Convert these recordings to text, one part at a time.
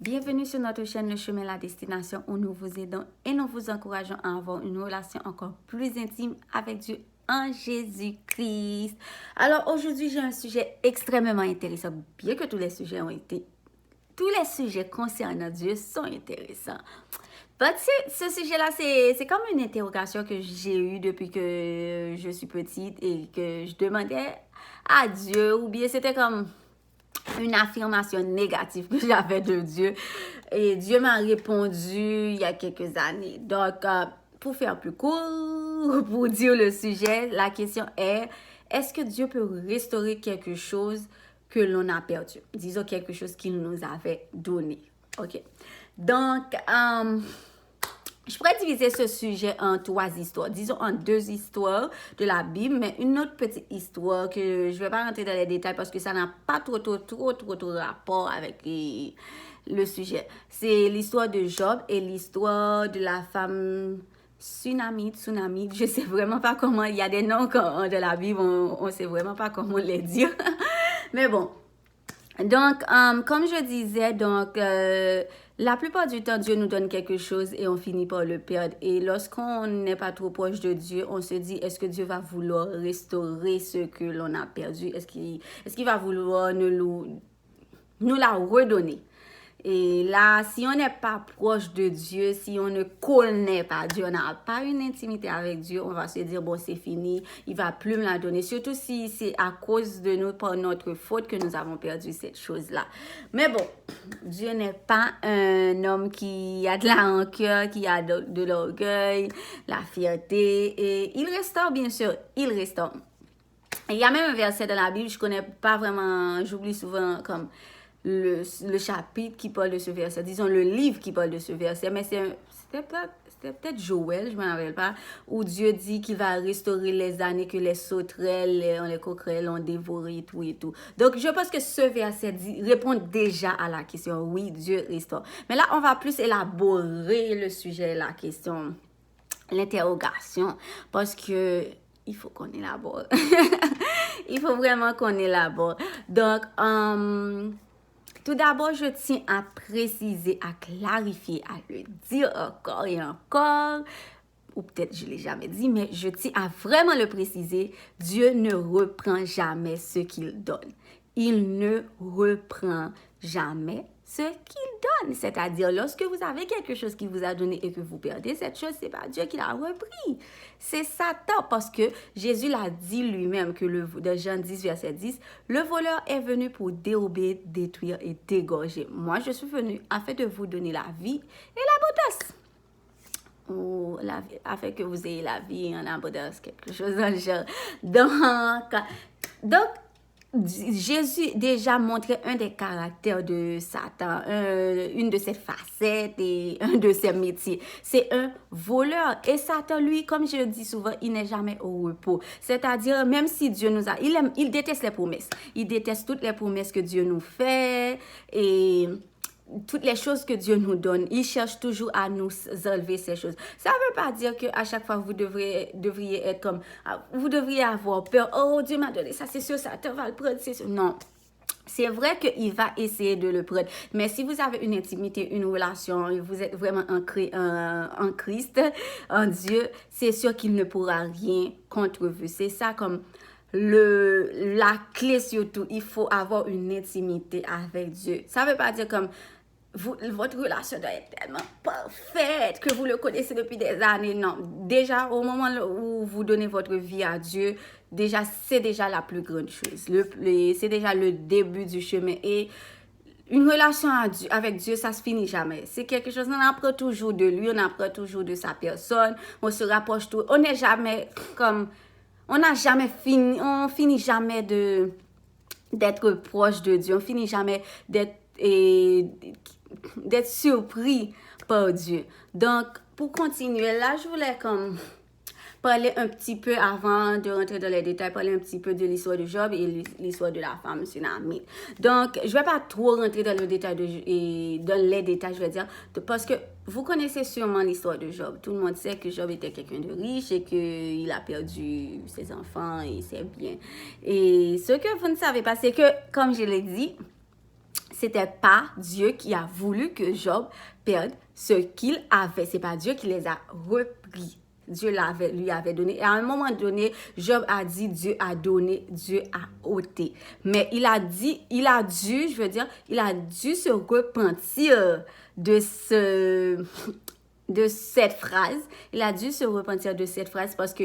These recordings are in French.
Bienvenue sur notre chaîne Le Chemin la Destination où nous vous aidons et nous vous encourageons à avoir une relation encore plus intime avec Dieu en Jésus-Christ. Alors aujourd'hui, j'ai un sujet extrêmement intéressant, bien que tous les sujets concernant Dieu sont intéressants. Ce sujet-là, c'est comme une interrogation que j'ai eue depuis que je suis petite et que je demandais à Dieu, ou bien c'était comme une affirmation négative que j'avais de Dieu. Et Dieu m'a répondu il y a quelques années. Donc, pour faire plus court, pour dire le sujet, la question est-ce que Dieu peut restaurer quelque chose que l'on a perdu? Disons quelque chose qu'il nous avait donné. OK. Donc, je pourrais diviser ce sujet en 3 histoires. Disons en 2 histoires de la Bible, mais une autre petite histoire que je ne vais pas rentrer dans les détails parce que ça n'a pas trop rapport avec le sujet. C'est l'histoire de Job et l'histoire de la femme Tsunami. Je ne sais vraiment pas comment, il y a des noms de la Bible, on ne sait vraiment pas comment les dire. Mais bon. Donc, comme je disais, la plupart du temps, Dieu nous donne quelque chose et on finit par le perdre. Et lorsqu'on n'est pas trop proche de Dieu, on se dit, est-ce que Dieu va vouloir restaurer ce que l'on a perdu? Est-ce qu'il va vouloir nous la redonner? Et là, si on n'est pas proche de Dieu, si on ne connaît pas Dieu, on n'a pas une intimité avec Dieu, on va se dire, bon, c'est fini, il ne va plus me la donner. Surtout si c'est à cause de nous, par notre faute, que nous avons perdu cette chose-là. Mais bon, Dieu n'est pas un homme qui a de la rancœur, qui a de l'orgueil, la fierté. Et il restaure, bien sûr, il restaure. Et il y a même un verset dans la Bible, je ne connais pas vraiment, j'oublie souvent comme le chapitre qui parle de ce verset, disons le livre qui parle de ce verset, mais c'était peut-être Joël, je ne me rappelle pas, où Dieu dit qu'il va restaurer les années que les sauterelles, les coquerelles ont dévoré et tout et tout. Donc, je pense que ce verset répond déjà à la question, oui, Dieu restaure. Mais là, on va plus élaborer le sujet, la question, l'interrogation, parce que il faut qu'on élabore. Il faut vraiment qu'on élabore. Donc, tout d'abord, je tiens à préciser, à clarifier, à le dire encore et encore, ou peut-être je ne l'ai jamais dit, mais je tiens à vraiment le préciser, Dieu ne reprend jamais ce qu'il donne. Il ne reprend jamais ce qu'il donne. C'est-à-dire, lorsque vous avez quelque chose qu'il vous a donné et que vous perdez cette chose, ce n'est pas Dieu qui l'a repris. C'est Satan, parce que Jésus l'a dit lui-même, que dans Jean 10, verset 10, le voleur est venu pour dérober, détruire et dégorger. Moi, je suis venu afin de vous donner la vie et l'abondance. Ou afin que vous ayez la vie en abondance, quelque chose dans le genre. Donc, Jésus déjà montré un des caractères de Satan, une de ses facettes et un de ses métiers. C'est un voleur. Et Satan, lui, comme je le dis souvent, il n'est jamais au repos. C'est-à-dire, même si Dieu nous a... Il déteste les promesses. Il déteste toutes les promesses que Dieu nous fait et toutes les choses que Dieu nous donne. Il cherche toujours à nous enlever ces choses. Ça ne veut pas dire qu'à chaque fois, vous devriez être comme... Vous devriez avoir peur. Oh, Dieu m'a donné ça, c'est sûr, ça te va le prendre, c'est sûr. Non. C'est vrai qu'il va essayer de le prendre. Mais si vous avez une intimité, une relation, et vous êtes vraiment ancré en Christ, en Dieu, c'est sûr qu'il ne pourra rien contre vous. C'est ça comme... la clé surtout, il faut avoir une intimité avec Dieu. Ça ne veut pas dire comme votre relation doit être tellement parfaite que vous le connaissez depuis des années. Non, déjà au moment où vous donnez votre vie à Dieu, déjà c'est déjà la plus grande chose. C'est déjà le début du chemin. Et une relation avec Dieu, ça se finit jamais. C'est quelque chose, on apprend toujours de lui, on apprend toujours de sa personne, on se rapproche tout. On n'est jamais comme... On n'a jamais fini, on finit jamais d'être proche de Dieu, on finit jamais d'être surpris par Dieu. Donc, pour continuer, là, je voulais comme parler un petit peu avant de rentrer dans les détails, parler un petit peu de l'histoire de Job et l'histoire de la femme Tsunami. Donc, je ne vais pas trop rentrer dans le détail dans les détails, je vais dire, parce que vous connaissez sûrement l'histoire de Job. Tout le monde sait que Job était quelqu'un de riche et qu'il a perdu ses enfants et ses biens. Et ce que vous ne savez pas, c'est que, comme je l'ai dit, c'était pas Dieu qui a voulu que Job perde ce qu'il avait. C'est pas Dieu qui les a repris. Dieu lui avait donné. Et à un moment donné, Job a dit Dieu a donné, Dieu a ôté. Mais il a dû se repentir de cette phrase. Il a dû se repentir de cette phrase parce que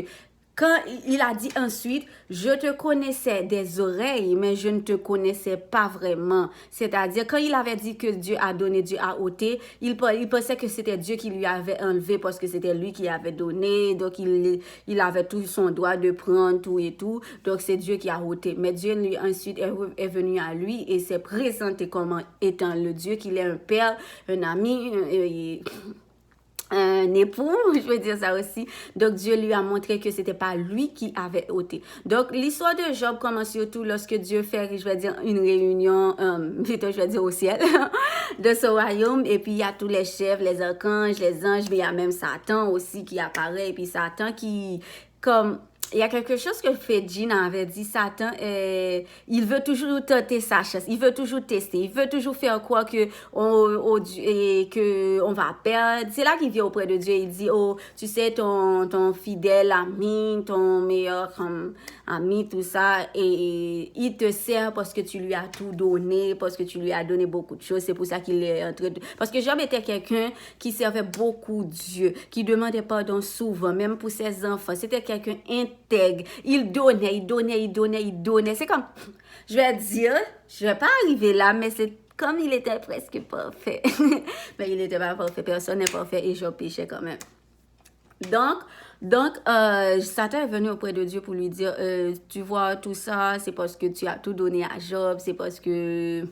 quand il a dit ensuite, je te connaissais des oreilles, mais je ne te connaissais pas vraiment. C'est-à-dire, quand il avait dit que Dieu a donné, Dieu a ôté, il pensait que c'était Dieu qui lui avait enlevé parce que c'était lui qui avait donné. Donc, il avait tout son droit de prendre tout et tout. Donc, c'est Dieu qui a ôté. Mais Dieu, lui, ensuite, est venu à lui et s'est présenté comme étant le Dieu qu'il est, un père, un ami, un époux, je veux dire ça aussi. Donc, Dieu lui a montré que c'était pas lui qui avait ôté. Donc, l'histoire de Job commence surtout lorsque Dieu fait, je vais dire, une réunion, plutôt, je vais dire au ciel, de ce royaume. Et puis, il y a tous les chefs, les archanges, les anges, mais il y a même Satan aussi qui apparaît. Et puis, Satan qui, comme... Il y a quelque chose que Fedjin avait dit, Satan, il veut toujours tenter sa chasse, il veut toujours tester, il veut toujours faire croire que on va perdre. C'est là qu'il vient auprès de Dieu, il dit, oh, tu sais, ton fidèle ami, ton meilleur ami, tout ça, et il te sert parce que tu lui as tout donné, parce que tu lui as donné beaucoup de choses, c'est pour ça qu'il est en train de... Parce que Job était quelqu'un qui servait beaucoup Dieu, qui demandait pardon souvent, même pour ses enfants, c'était quelqu'un intègre, il donnait. C'est comme, je vais dire, je vais pas arriver là, mais c'est comme il était presque parfait. Mais il n'était pas parfait, personne n'est parfait et je péchais quand même. Donc, Satan est venu auprès de Dieu pour lui dire, tu vois, tout ça, c'est parce que tu as tout donné à Job, c'est parce que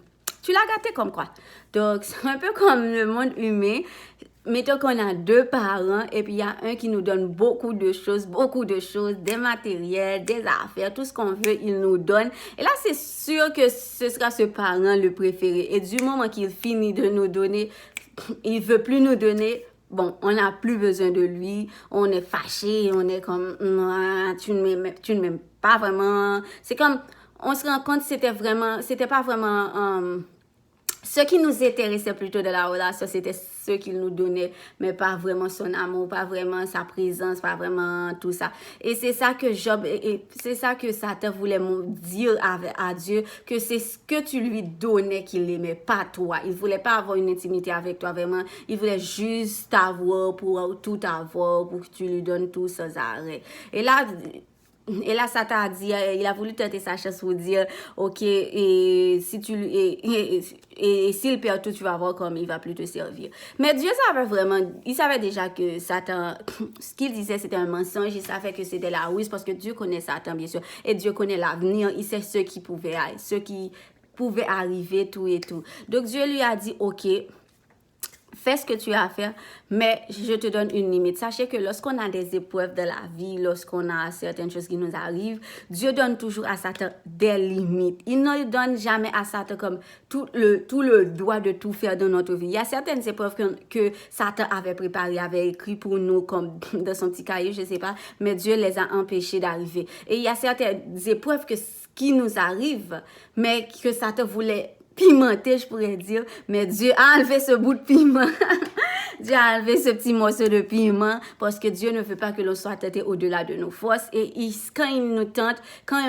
tu l'as gâté comme quoi. Donc, c'est un peu comme le monde humain. Mettons qu'on a deux parents et puis il y a un qui nous donne beaucoup de choses, des matériels, des affaires, tout ce qu'on veut, il nous donne. Et là, c'est sûr que ce sera ce parent le préféré. Et du moment qu'il finit de nous donner, il veut plus nous donner. Bon, on n'a plus besoin de lui, on est fâché, on est comme, tu ne m'aimes pas vraiment. C'est comme, on se rend compte que c'était pas vraiment... ce qui nous intéressait plutôt de la relation, c'était ce qu'il nous donnait, mais pas vraiment son amour, pas vraiment sa présence, pas vraiment tout ça. Et c'est ça que c'est ça que Satan voulait dire à Dieu, que c'est ce que tu lui donnais qu'il aimait, pas toi. Il voulait pas avoir une intimité avec toi, vraiment. Il voulait juste t'avoir pour tout avoir, pour que tu lui donnes tout sans arrêt. Et là, Satan a dit, il a voulu tenter sa chance pour dire, ok, et si et s'il perd tout, tu vas voir comme il va plus te servir. Mais Dieu il savait déjà que Satan, ce qu'il disait, c'était un mensonge. Il savait que c'était la ruse parce que Dieu connaît Satan, bien sûr. Et Dieu connaît l'avenir. Il sait ce qui pouvait arriver, tout et tout. Donc Dieu lui a dit, ok, fais ce que tu as à faire, mais je te donne une limite. Sachez que lorsqu'on a des épreuves de la vie, lorsqu'on a certaines choses qui nous arrivent, Dieu donne toujours à Satan des limites. Il ne donne jamais à Satan comme tout le droit de tout faire dans notre vie. Il y a certaines épreuves que Satan avait préparées, avait écrit pour nous comme dans son petit cahier, je ne sais pas, mais Dieu les a empêchés d'arriver. Et il y a certaines épreuves qui nous arrivent, mais que Satan voulait pimenté, je pourrais dire, mais Dieu a enlevé ce bout de piment. Dieu a enlevé ce petit morceau de piment parce que Dieu ne veut pas que l'on soit tenté au-delà de nos forces. Et quand il nous tente, quand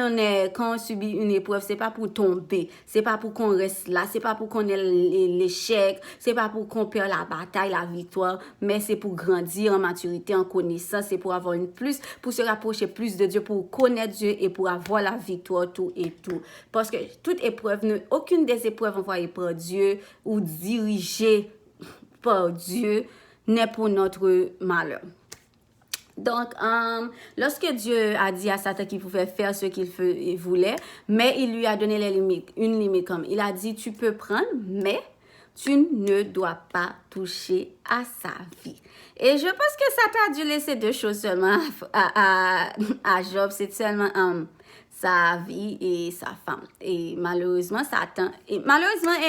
on subit une épreuve, c'est pas pour tomber, c'est pas pour qu'on reste là, c'est pas pour qu'on ait l'échec, c'est pas pour qu'on perde la bataille, la victoire, mais c'est pour grandir en maturité, en connaissance, c'est pour avoir pour se rapprocher plus de Dieu, pour connaître Dieu et pour avoir la victoire, tout et tout. Parce que aucune des épreuves envoyées par Dieu ou dirigées par Dieu n'est pour notre malheur. Donc, lorsque Dieu a dit à Satan qu'il pouvait faire ce qu'il voulait, mais il lui a donné une limite comme il a dit, tu peux prendre, mais tu ne dois pas toucher à sa vie. Et je pense que Satan a dû laisser deux choses seulement à Job, c'est seulement sa vie et sa femme. Et malheureusement, Satan, et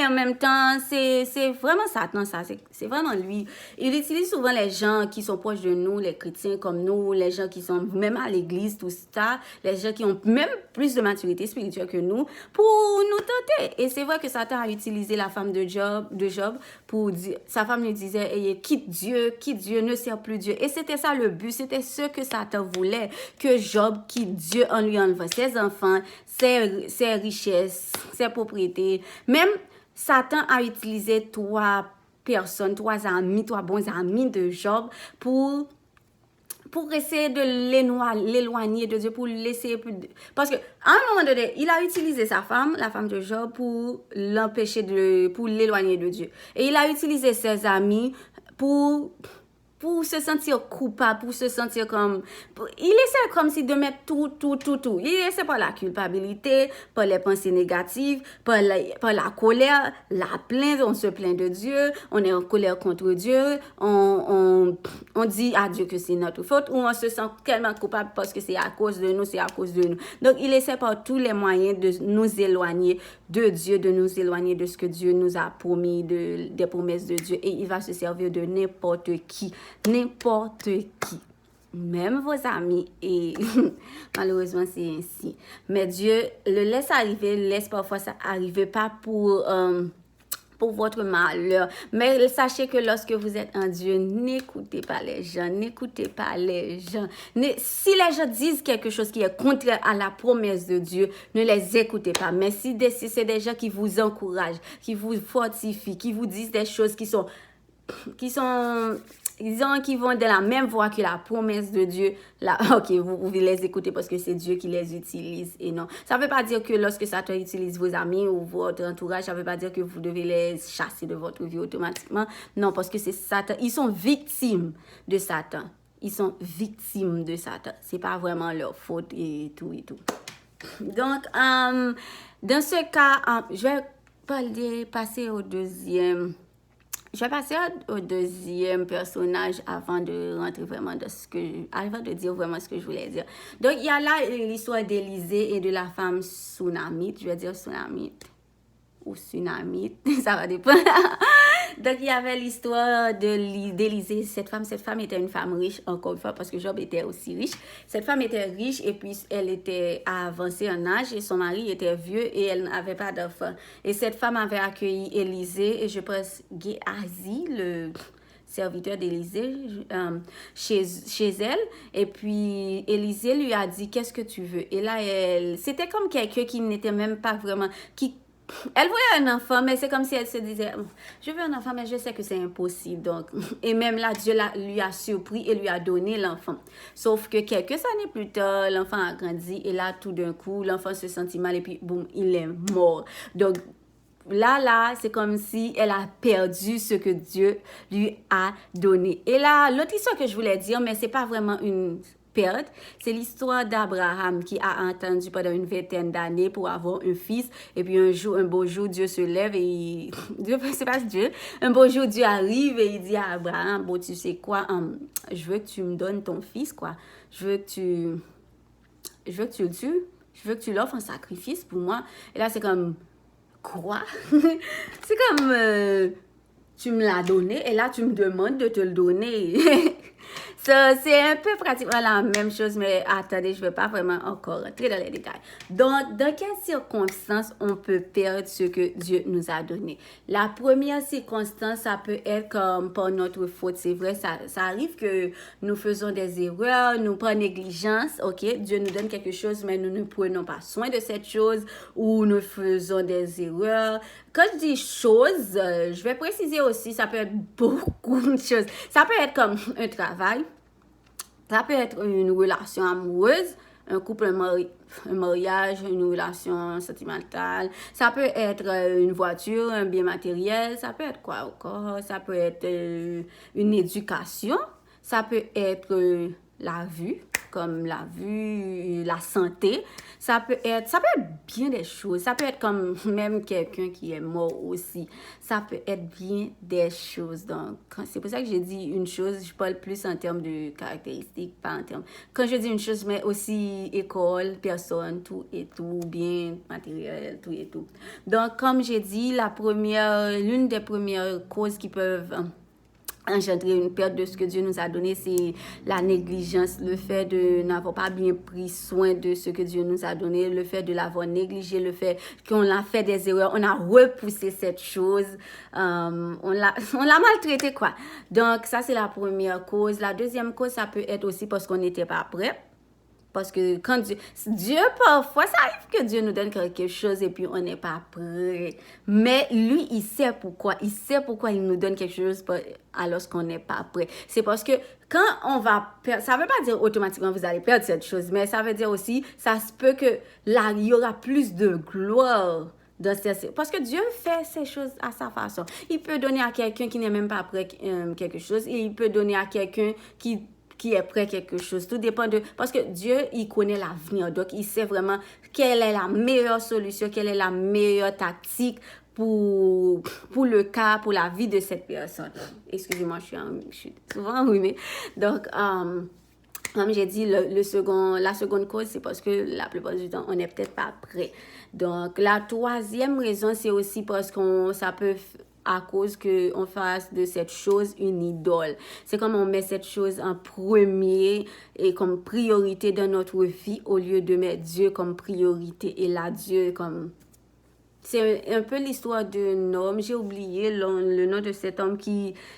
en même temps, c'est vraiment Satan, ça, c'est vraiment lui. Il utilise souvent les gens qui sont proches de nous, les chrétiens comme nous, les gens qui sont même à l'église, tout ça, les gens qui ont même plus de maturité spirituelle que nous, pour nous tenter. Et c'est vrai que Satan a utilisé la femme de Job pour dire, sa femme lui disait, hey, quitte Dieu, ne sert plus Dieu. Et c'était ça le but, c'était ce que Satan voulait, que Job quitte Dieu en lui enlevant ses enfants, ses richesses, ses propriétés. Même Satan a utilisé trois bons amis de Job pour essayer de l'éloigner de Dieu, pour laisser... Parce que à un moment donné, il a utilisé sa femme, la femme de Job, pour l'éloigner de Dieu. Et il a utilisé ses amis pour se sentir coupable, pour se sentir comme... Il essaie comme si de mettre tout. Il essaie par la culpabilité, par les pensées négatives, par la colère, la plainte, on se plaint de Dieu, on est en colère contre Dieu, on dit à Dieu que c'est notre faute, ou on se sent tellement coupable parce que c'est à cause de nous, Donc, il essaie par tous les moyens de nous éloigner de Dieu, de nous éloigner de ce que Dieu nous a promis, des promesses de Dieu. Et il va se servir de n'importe qui, même vos amis. Et malheureusement, c'est ainsi. Mais Dieu le laisse parfois ça arriver, pas pour votre malheur. Mais sachez que lorsque vous êtes en Dieu, n'écoutez pas les gens. Si les gens disent quelque chose qui est contraire à la promesse de Dieu, ne les écoutez pas. Mais si c'est des gens qui vous encouragent, qui vous fortifient, qui vous disent des choses qui vont de la même voie que la promesse de Dieu, là, ok, vous pouvez les écouter parce que c'est Dieu qui les utilise et non. Ça ne veut pas dire que lorsque Satan utilise vos amis ou votre entourage, ça ne veut pas dire que vous devez les chasser de votre vie automatiquement. Non, parce que c'est Satan. Ils sont victimes de Satan. C'est pas vraiment leur faute et tout. Donc, dans ce cas, je vais passer au deuxième personnage avant de rentrer vraiment avant de dire vraiment ce que je voulais dire. Donc, il y a là l'histoire d'Élisée et de la femme Sunamite. Je vais dire Sunamite ou Sunamite, ça va dépendre. Donc, il y avait l'histoire d'Élisée. Cette femme était une femme riche, encore une fois, parce que Job était aussi riche. Cette femme était riche et puis elle était avancée en âge et son mari était vieux et elle n'avait pas d'enfant. Et cette femme avait accueilli Élisée et je pense Géhazi, le serviteur d'Élisée, chez elle. Et puis, Élisée lui a dit, qu'est-ce que tu veux? Et là, c'était comme quelqu'un qui n'était même pas vraiment... Elle voulait un enfant, mais c'est comme si elle se disait, je veux un enfant, mais je sais que c'est impossible. Donc, et même là, Dieu lui a surpris et lui a donné l'enfant. Sauf que quelques années plus tard, l'enfant a grandi et là, tout d'un coup, l'enfant se sentit mal et puis, boum, il est mort. Donc, là, c'est comme si elle a perdu ce que Dieu lui a donné. Et là, l'autre histoire que je voulais dire, mais c'est pas vraiment une... perte, c'est l'histoire d'Abraham qui a attendu pendant une vingtaine d'années pour avoir un fils et puis un beau jour Dieu se lève et un beau jour Dieu arrive et il dit à Abraham, bon tu sais quoi, je veux que tu me donnes ton fils quoi, je veux que tu le tues, je veux que tu l'offres en sacrifice pour moi. Et là c'est comme quoi? C'est comme tu me l'as donné et là tu me demandes de te le donner. C'est un peu pratiquement la même chose, mais attendez, je ne vais pas vraiment encore rentrer dans les détails. Donc, dans quelles circonstances on peut perdre ce que Dieu nous a donné? La première circonstance, ça peut être comme par notre faute. C'est vrai, ça arrive que nous faisons des erreurs, nous par négligence, ok? Dieu nous donne quelque chose, mais nous ne prenons pas soin de cette chose ou nous faisons des erreurs. Quand je dis choses, je vais préciser aussi, ça peut être beaucoup de choses. Ça peut être comme un travail, ça peut être une relation amoureuse, un couple, un mariage, une relation sentimentale. Ça peut être une voiture, un bien matériel. Ça peut être quoi encore? Ça peut être une éducation. Ça peut être la vue. comme la vue, la santé. Ça peut être bien des choses. Ça peut être comme même quelqu'un qui est mort aussi. Ça peut être bien des choses. Donc, c'est pour ça que j'ai dit une chose, je parle plus en termes de caractéristiques, pas en termes. Quand je dis une chose, mais aussi école, personne, tout et tout, bien matériel, tout et tout. Donc, comme j'ai dit, l'une des premières causes qui peuvent engendrer une perte de ce que Dieu nous a donné, c'est la négligence, le fait de n'avoir pas bien pris soin de ce que Dieu nous a donné, le fait de l'avoir négligé, le fait qu'on a fait des erreurs, on a repoussé cette chose, on l'a maltraité, quoi. Donc, ça, c'est la première cause. La deuxième cause, ça peut être aussi parce qu'on n'était pas prêt. Parce que quand Dieu, parfois, ça arrive que Dieu nous donne quelque chose et puis on n'est pas prêt. Mais lui, il sait pourquoi. Il sait pourquoi il nous donne quelque chose alors qu'on n'est pas prêt. C'est parce que quand on va perdre, ça ne veut pas dire automatiquement vous allez perdre cette chose, mais ça veut dire aussi, ça se peut que là, il y aura plus de gloire. Parce que Dieu fait ces choses à sa façon. Il peut donner à quelqu'un qui n'est même pas prêt quelque chose et il peut donner à quelqu'un qui est prêt quelque chose. Tout dépend de... Parce que Dieu, il connaît l'avenir. Donc, il sait vraiment quelle est la meilleure solution, quelle est la meilleure tactique pour le cas, pour la vie de cette personne. Excusez-moi, je suis souvent enrhumée. Donc, comme j'ai dit, la seconde cause, c'est parce que la plupart du temps, on n'est peut-être pas prêt. Donc, la troisième raison, c'est aussi parce ça peut à cause qu'on fasse de cette chose une idole. C'est comme on met cette chose en premier et comme priorité dans notre vie au lieu de mettre Dieu comme priorité et là, Dieu comme... C'est un peu l'histoire d'un homme, j'ai oublié le nom de cet homme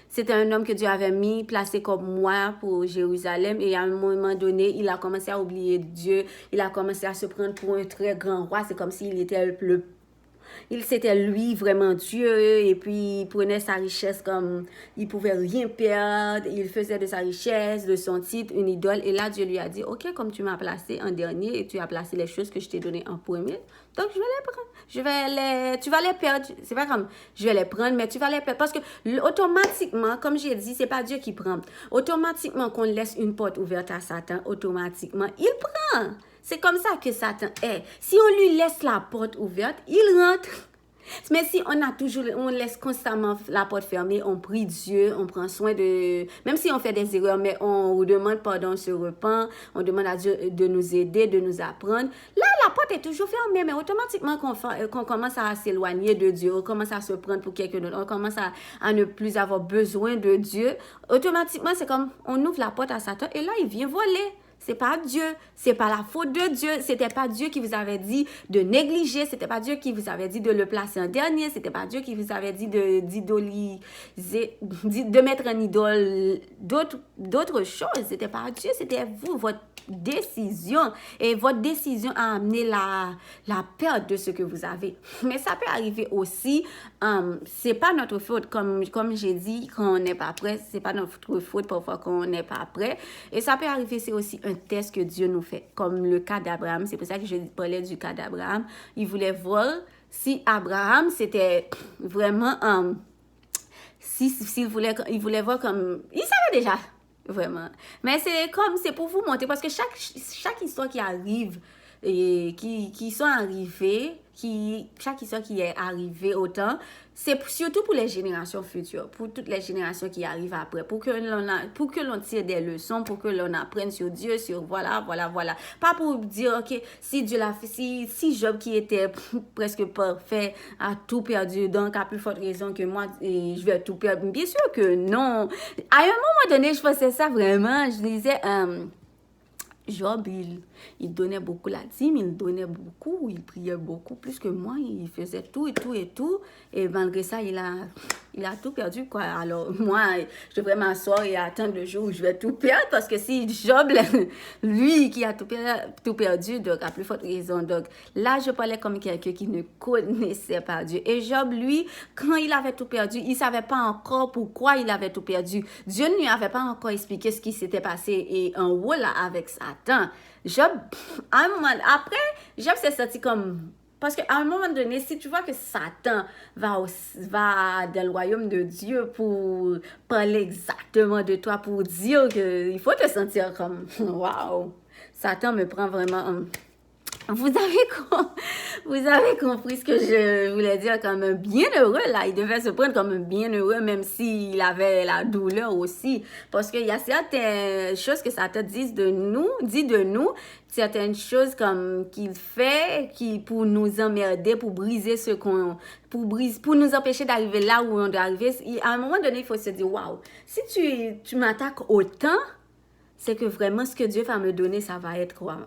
c'était un homme que Dieu avait placé comme moi pour Jérusalem et à un moment donné, il a commencé à oublier Dieu, il a commencé à se prendre pour un très grand roi, c'est comme s'il était c'était lui vraiment Dieu et puis il prenait sa richesse comme il pouvait rien perdre, il faisait de sa richesse, de son titre une idole et là Dieu lui a dit ok, comme tu m'as placé en dernier et tu as placé les choses que je t'ai données en premier, donc je vais les prendre, tu vas les perdre, c'est pas comme je vais les prendre mais tu vas les perdre parce que automatiquement comme j'ai dit, c'est pas Dieu qui prend, automatiquement qu'on laisse une porte ouverte à Satan, automatiquement il prend. C'est comme ça que Satan est. Si on lui laisse la porte ouverte, il rentre. Mais si on laisse constamment la porte fermée, on prie Dieu, on prend soin de... Même si on fait des erreurs, mais on demande pardon, on se repent, on demande à Dieu de nous aider, de nous apprendre. Là, la porte est toujours fermée, mais automatiquement qu'on commence à s'éloigner de Dieu, on commence à se prendre pour quelqu'un d'autre, on commence à ne plus avoir besoin de Dieu, automatiquement, c'est comme on ouvre la porte à Satan et là, il vient voler. C'est pas Dieu, c'est pas la faute de Dieu, c'était pas Dieu qui vous avait dit de négliger, c'était pas Dieu qui vous avait dit de le placer en dernier, c'était pas Dieu qui vous avait dit de mettre en idole d'autres choses, c'était pas Dieu, c'était vous, votre décision et votre décision a amené la perte de ce que vous avez. Mais ça peut arriver aussi, c'est pas notre faute, comme j'ai dit, quand on n'est pas prêt, c'est pas notre faute parfois qu'on n'est pas prêt et ça peut arriver, c'est aussi un test que Dieu nous fait, comme le cas d'Abraham. C'est pour ça que je parlais du cas d'Abraham. Il voulait voir si Abraham, c'était vraiment... il voulait voir comme... Il savait déjà, vraiment. Mais c'est pour vous montrer, parce que chaque histoire qui arrive, et qui sont arrivées, chaque histoire qui est arrivée autant, c'est surtout pour les générations futures, pour toutes les générations qui arrivent après, pour que l'on tire des leçons, pour que l'on apprenne sur Dieu, sur voilà. Pas pour dire, ok, si Dieu l'a fait, si Job qui était presque parfait a tout perdu, donc à plus forte raison que moi, je vais tout perdre. Bien sûr que non. À un moment donné, je faisais ça vraiment, je disais... Job, il donnait beaucoup la dîme, il donnait beaucoup, il priait beaucoup, plus que moi, il faisait tout. Et malgré ça, il a tout perdu, quoi. Alors, moi, je devrais m'asseoir et attendre le jour où je vais tout perdre, parce que si Job, lui, qui a tout perdu, donc, à plus forte raison. Donc, là, je parlais comme quelqu'un qui ne connaissait pas Dieu. Et Job, lui, quand il avait tout perdu, il ne savait pas encore pourquoi il avait tout perdu. Dieu ne lui avait pas encore expliqué ce qui s'était passé et en haut, là, avec Satan. Job, à un moment, après, Job s'est senti comme... Parce qu'à un moment donné, si tu vois que Satan va dans le royaume de Dieu pour parler exactement de toi, pour dire qu'il faut te sentir comme, waouh, Satan me prend vraiment... Vous avez compris ce que je voulais dire comme un bienheureux, là. Il devait se prendre comme un bienheureux, même s'il avait la douleur aussi. Parce qu'il y a certaines choses que Satan dit de nous, certaines choses comme qu'il fait, pour nous emmerder, pour briser pour nous empêcher d'arriver là où on doit arriver. À un moment donné, il faut se dire, waouh, si tu m'attaques autant, c'est que vraiment ce que Dieu va me donner, ça va être quoi?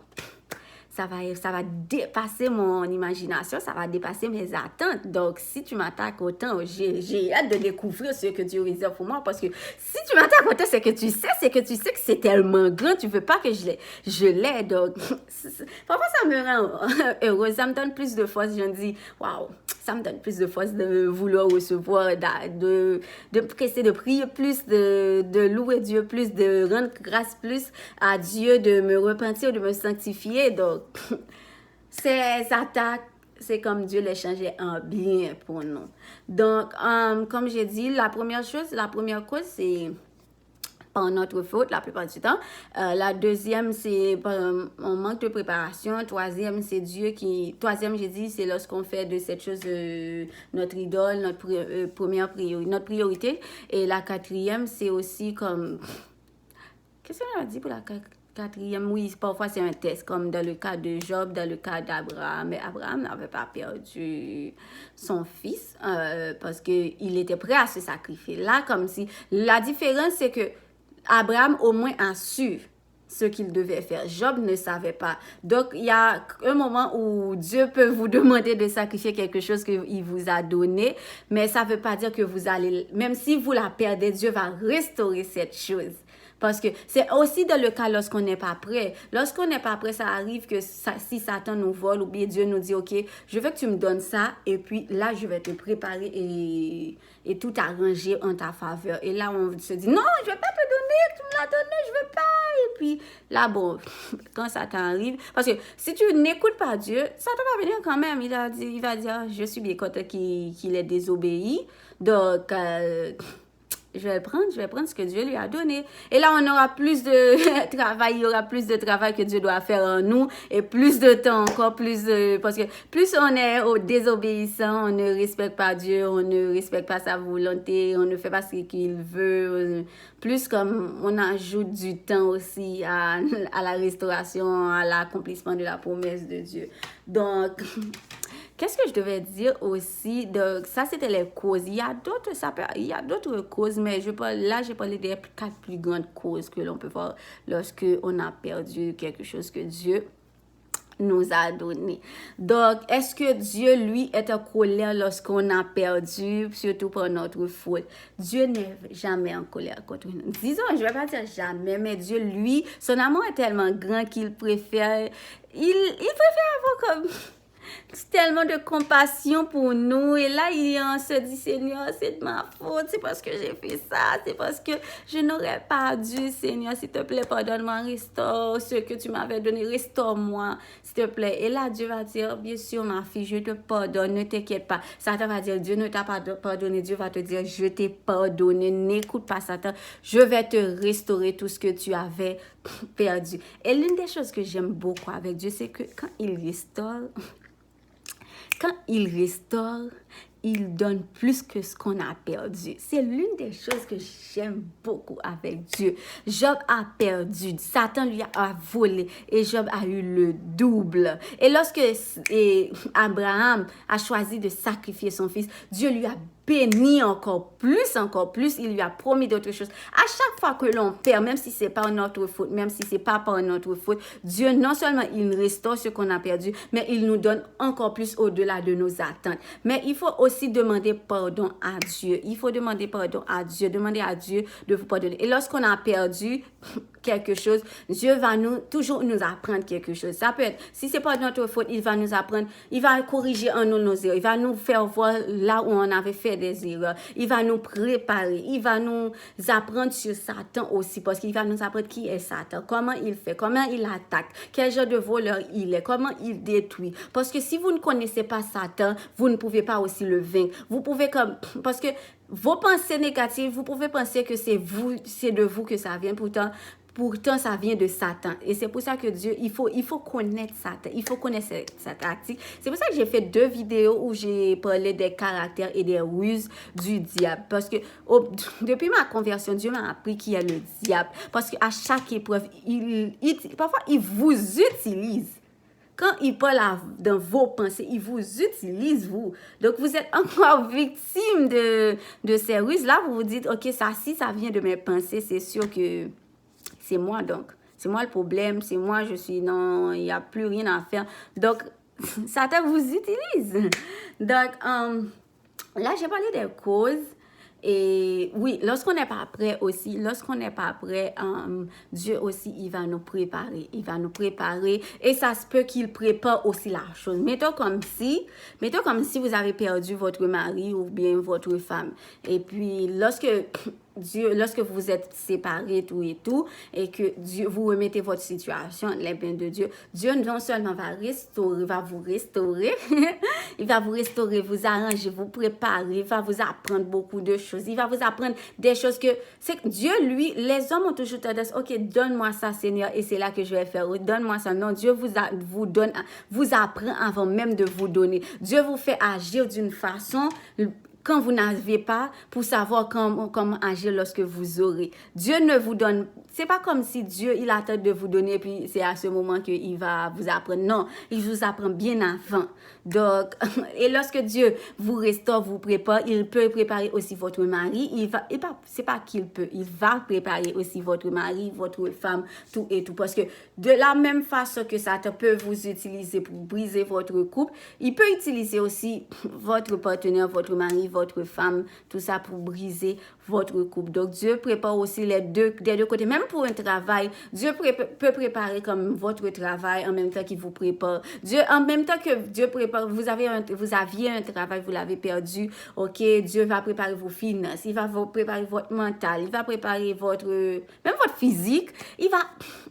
Ça va dépasser mon imagination, ça va dépasser mes attentes. Donc, si tu m'attaques autant, j'ai hâte de découvrir ce que Dieu réserve pour moi. Parce que si tu m'attaques autant, c'est que tu sais que c'est tellement grand, tu veux pas que je l'ai. Donc, parfois, ça me rend heureuse. Ça me donne plus de force. Je me dis, waouh, ça me donne plus de force de vouloir recevoir, de presser, de prier plus, de louer Dieu plus, de rendre grâce plus à Dieu, de me repentir, de me sanctifier. Donc, ces attaques, c'est comme Dieu les changeait en bien pour nous. Donc, comme j'ai dit, la première cause, c'est par notre faute la plupart du temps. La deuxième, c'est on manque de préparation. Troisième, j'ai dit, c'est lorsqu'on fait de cette chose notre idole, notre priorité. Et la quatrième, c'est aussi comme... Qu'est-ce qu'on a dit pour la quatrième? Oui, parfois c'est un test, comme dans le cas de Job, dans le cas d'Abraham. Mais Abraham n'avait pas perdu son fils parce qu'il était prêt à se sacrifier. Là, comme si... La différence, c'est que Abraham au moins a su ce qu'il devait faire. Job ne savait pas. Donc, il y a un moment où Dieu peut vous demander de sacrifier quelque chose qu'il vous a donné, mais ça ne veut pas dire que vous allez... Même si vous la perdez, Dieu va restaurer cette chose. Parce que c'est aussi dans le cas lorsqu'on n'est pas prêt. Lorsqu'on n'est pas prêt, ça arrive que si Satan nous vole ou bien Dieu nous dit, OK, je veux que tu me donnes ça et puis là, je vais te préparer et tout arranger en ta faveur. Et là, on se dit, non, je ne vais pas te donner, tu me l'as donné, je ne veux pas. Et puis là, bon, quand Satan arrive, parce que si tu n'écoutes pas Dieu, Satan va venir quand même. Il va dire, je suis bien content qu'il ait désobéi. Donc, je vais prendre ce que Dieu lui a donné. Et là, on aura plus de travail, il y aura plus de travail que Dieu doit faire en nous et plus de temps, encore plus parce que plus on est désobéissant, on ne respecte pas Dieu, on ne respecte pas sa volonté, on ne fait pas ce qu'il veut. Plus comme on ajoute du temps aussi à la restauration, à l'accomplissement de la promesse de Dieu. Donc... Qu'est-ce que je devais dire aussi? Donc, ça, c'était les causes. Il y a d'autres causes, mais là, j'ai parlé des 4 plus grandes causes que l'on peut voir lorsqu'on a perdu quelque chose que Dieu nous a donné. Donc, est-ce que Dieu, lui, est en colère lorsqu'on a perdu, surtout pour notre faute? Dieu n'est jamais en colère contre nous. Disons, je ne vais pas dire jamais, mais Dieu, lui, son amour est tellement grand qu'il préfère avoir comme... tellement de compassion pour nous. Et là, on se dit, Seigneur, c'est de ma faute. C'est parce que j'ai fait ça. C'est parce que je n'aurais pas dû. Seigneur, s'il te plaît, pardonne-moi. Restaure ce que tu m'avais donné. Restaure-moi, s'il te plaît. Et là, Dieu va dire, bien sûr, ma fille, je te pardonne. Ne t'inquiète pas. Satan va dire, Dieu ne t'a pas pardonné. Dieu va te dire, je t'ai pardonné. N'écoute pas Satan. Je vais te restaurer tout ce que tu avais perdu. Et l'une des choses que j'aime beaucoup avec Dieu, c'est que quand il restaure, il donne plus que ce qu'on a perdu. C'est l'une des choses que j'aime beaucoup avec Dieu. Job a perdu, Satan lui a volé et Job a eu le double. Et lorsque Abraham a choisi de sacrifier son fils, Dieu lui a béni encore plus, il lui a promis d'autres choses. À chaque fois que l'on perd, même si c'est pas notre faute, même si c'est pas par notre faute, Dieu, non seulement il restaure ce qu'on a perdu, mais il nous donne encore plus au-delà de nos attentes. Mais il faut aussi demander pardon à Dieu. Il faut demander pardon à Dieu, demander à Dieu de vous pardonner. Et lorsqu'on a perdu quelque chose, Dieu va toujours nous apprendre quelque chose. Ça peut être, si c'est pas notre faute, il va nous apprendre, il va corriger en nous nos erreurs, il va nous faire voir là où on avait fait des erreurs, il va nous préparer, il va nous apprendre sur Satan aussi, parce qu'il va nous apprendre qui est Satan, comment il fait, comment il attaque, quel genre de voleur il est, comment il détruit. Parce que si vous ne connaissez pas Satan, vous ne pouvez pas aussi le vaincre. Vous pouvez parce que vos pensées négatives, vous pouvez penser que c'est de vous que ça vient. Pourtant, pourtant ça vient de Satan. Et c'est pour ça que Dieu, il faut connaître Satan, il faut connaître sa tactique. C'est pour ça que j'ai fait 2 vidéos où j'ai parlé des caractères et des ruses du diable. Parce que depuis ma conversion, Dieu m'a appris qu'il y a le diable. Parce qu'à chaque épreuve, parfois il vous utilise. Quand il parle dans vos pensées, il vous utilise, vous. Donc, vous êtes encore victime de ces ruses. Là, vous vous dites, OK, si ça vient de mes pensées, c'est sûr que c'est moi, donc. C'est moi le problème, c'est moi, non, il n'y a plus rien à faire. Donc, Satan vous utilise. Donc, là, j'ai parlé des causes. Et oui, lorsqu'on n'est pas prêt aussi, Dieu aussi, il va nous préparer. Il va nous préparer et ça se peut qu'il prépare aussi la chose. Mettons comme si vous avez perdu votre mari ou bien votre femme. Et puis, lorsque vous êtes séparés tout et tout, et que Dieu, vous remettez votre situation, les mains de Dieu, Dieu non seulement va vous restaurer, il va vous restaurer, vous arranger, vous préparer, il va vous apprendre beaucoup de choses, il va vous apprendre des choses c'est que Dieu, lui, les hommes ont toujours tendance, OK, donne-moi ça, Seigneur, et c'est là que je vais faire, donne-moi ça. Non, Dieu vous apprend avant même de vous donner. Dieu vous fait agir d'une façon quand vous n'avez pas, pour savoir comment agir lorsque vous aurez. Dieu ne vous donne, c'est pas comme si Dieu, il attend de vous donner, puis c'est à ce moment qu'il va vous apprendre. Non, il vous apprend bien avant. Donc, et lorsque Dieu vous restaure, vous prépare, il peut préparer aussi votre mari. C'est pas qu'il peut, il va préparer aussi votre mari, votre femme, tout et tout. Parce que de la même façon que Satan peut vous utiliser pour briser votre couple, il peut utiliser aussi votre partenaire, votre mari, votre femme, tout ça pour briser votre couple. Donc, Dieu prépare aussi des deux côtés. Même pour un travail, Dieu peut préparer comme votre travail en même temps qu'il vous prépare. En même temps que Dieu prépare, vous aviez un travail, vous l'avez perdu. OK, Dieu va préparer vos finances, il va vous préparer votre mental, il va préparer même votre physique.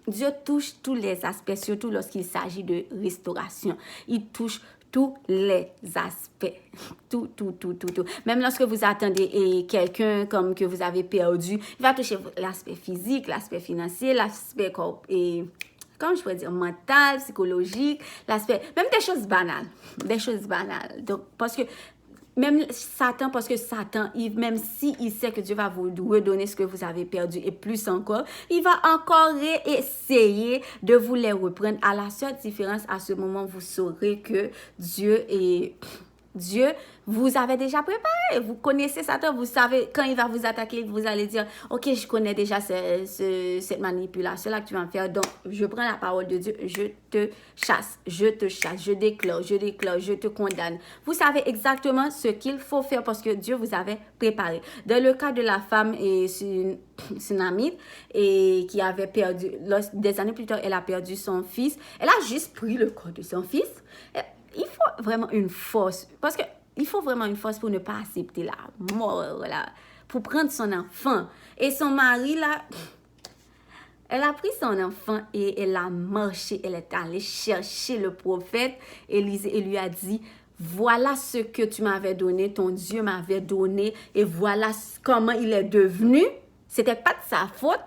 Dieu touche tous les aspects, surtout lorsqu'il s'agit de restauration. Il touche tous les aspects. Tout. Même lorsque vous attendez quelqu'un comme que vous avez perdu, il va toucher l'aspect physique, l'aspect financier, l'aspect comment je pourrais dire, mental, psychologique, même des choses banales. Donc, parce que Satan, même s'il sait que Dieu va vous redonner ce que vous avez perdu et plus encore, il va encore essayer de vous les reprendre. À la seule différence, à ce moment, vous saurez que Dieu vous avait déjà préparé. Vous connaissez Satan, vous savez, quand il va vous attaquer, vous allez dire, OK, je connais déjà cette manipulation-là que tu vas me faire. Donc, je prends la parole de Dieu, je te chasse, je déclare, je te condamne. Vous savez exactement ce qu'il faut faire parce que Dieu vous avait préparé. Dans le cas de la femme et Sunamite, et qui avait perdu, des années plus tard, elle a perdu son fils. Elle a juste pris le corps de son fils. Il faut vraiment une force, parce que il faut vraiment une force pour ne pas accepter la mort, là, pour prendre son enfant. Et son mari, là, elle a pris son enfant et elle a marché, elle est allée chercher le prophète Élisée et lui a dit, voilà ce que tu m'avais donné, ton Dieu m'avait donné, et voilà comment il est devenu. C'était pas de sa faute.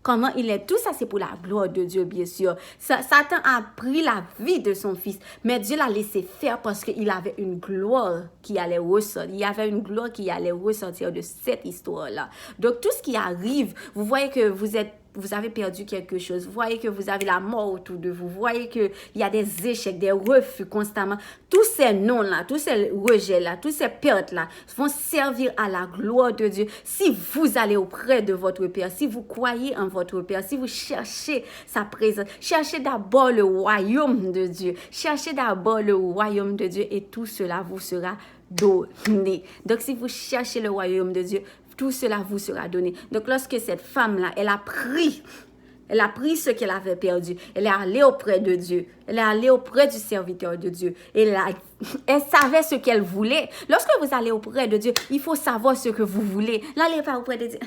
Comment il est, tout ça c'est pour la gloire de Dieu, bien sûr. Satan a pris la vie de son fils, mais Dieu l'a laissé faire parce qu'il avait une gloire qui allait ressortir. Il y avait une gloire qui allait ressortir de cette histoire-là. Donc tout ce qui arrive, vous voyez que vous avez perdu quelque chose, vous voyez que vous avez la mort autour de vous, vous voyez qu'il y a des échecs, des refus constamment. Tous ces noms-là, tous ces rejets-là, toutes ces pertes-là vont servir à la gloire de Dieu. Si vous allez auprès de votre Père, si vous croyez en votre Père, si vous cherchez sa présence, cherchez d'abord le royaume de Dieu. Cherchez d'abord le royaume de Dieu et tout cela vous sera donné. Donc si vous cherchez le royaume de Dieu, tout cela vous sera donné. Donc, lorsque cette femme-là, elle a pris ce qu'elle avait perdu. Elle est allée auprès de Dieu. Elle est allée auprès du serviteur de Dieu. Elle savait ce qu'elle voulait. Lorsque vous allez auprès de Dieu, il faut savoir ce que vous voulez. N'allez pas auprès de Dieu.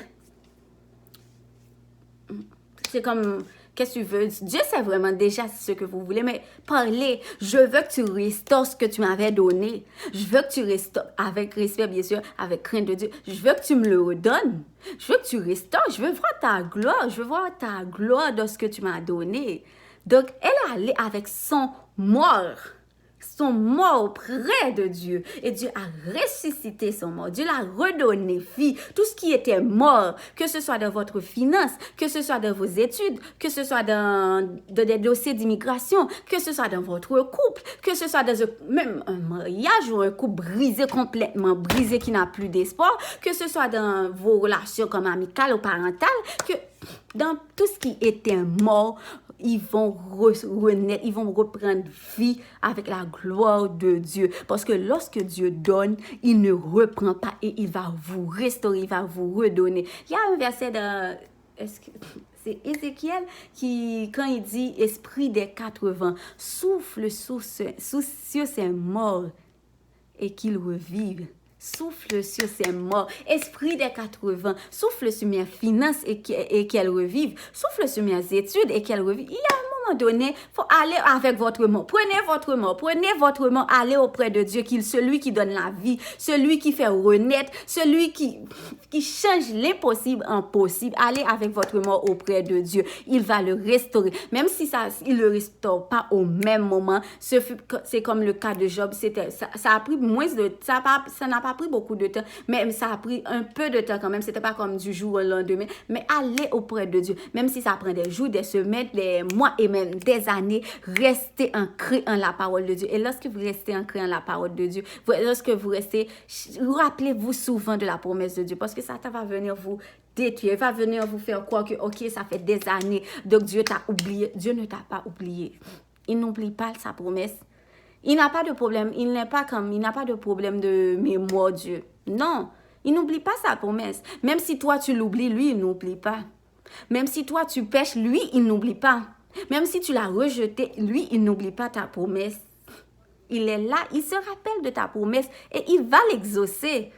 C'est comme Qu'est-ce que tu veux? Dieu sait vraiment déjà ce que vous voulez, mais parlez. Je veux que tu restaures ce que tu m'avais donné. Je veux que tu restaures, avec respect bien sûr, avec crainte de Dieu. Je veux que tu me le redonnes. Je veux que tu restaures. Je veux voir ta gloire. Je veux voir ta gloire dans ce que tu m'as donné. Donc, elle est allée avec son mort. Son mort près de Dieu. Et Dieu a ressuscité son mort. Dieu l'a redonné vie. Tout ce qui était mort, que ce soit dans votre finance, que ce soit dans vos études, que ce soit dans des dossiers d'immigration, que ce soit dans votre couple, que ce soit dans même un mariage ou un couple brisé, complètement brisé, qui n'a plus d'espoir, que ce soit dans vos relations comme amicales ou parentales, que dans tout ce qui était mort, ils vont renaître, ils vont reprendre vie avec la gloire de Dieu. Parce que lorsque Dieu donne, il ne reprend pas et il va vous restaurer, il va vous redonner. Il y a un verset dans... C'est Ézéchiel qui, quand il dit « Esprit des 80, souffle sur ces morts et qu'ils revivent. » Souffle sur ces morts. Esprit des 80, souffle sur mes finances et qu'elles revivent. Souffle sur mes études et qu'elles revivent. Il y a un moment donné, il faut aller avec votre mort. Prenez votre mort, allez auprès de Dieu, celui qui donne la vie, celui qui fait renaître, celui qui change l'impossible en possible. Allez avec votre mort auprès de Dieu. Il va le restaurer. Même si il ne le restaure pas au même moment, c'est comme le cas de Job. Ça a pris moins de temps, ça n'a pas pris beaucoup de temps, mais ça a pris un peu de temps quand même. C'était pas comme du jour au lendemain, mais allez auprès de Dieu. Même si ça prend des jours, des semaines, des mois et même des années, restez ancrés en la parole de Dieu. Et lorsque vous restez ancrés en la parole de Dieu, lorsque vous restez, rappelez-vous souvent de la promesse de Dieu, parce que ça va venir vous détruire, va venir vous faire croire que ok, ça fait des années, donc Dieu t'a oublié. Dieu ne t'a pas oublié. Il n'oublie pas sa promesse. Il n'a pas de problème, il n'a pas de problème de mémoire, Dieu. Non, il n'oublie pas sa promesse. Même si toi tu l'oublies, lui, il n'oublie pas. Même si toi tu pêches, lui, il n'oublie pas. Même si tu l'as rejeté, lui, il n'oublie pas ta promesse. Il est là, il se rappelle de ta promesse et il va l'exaucer.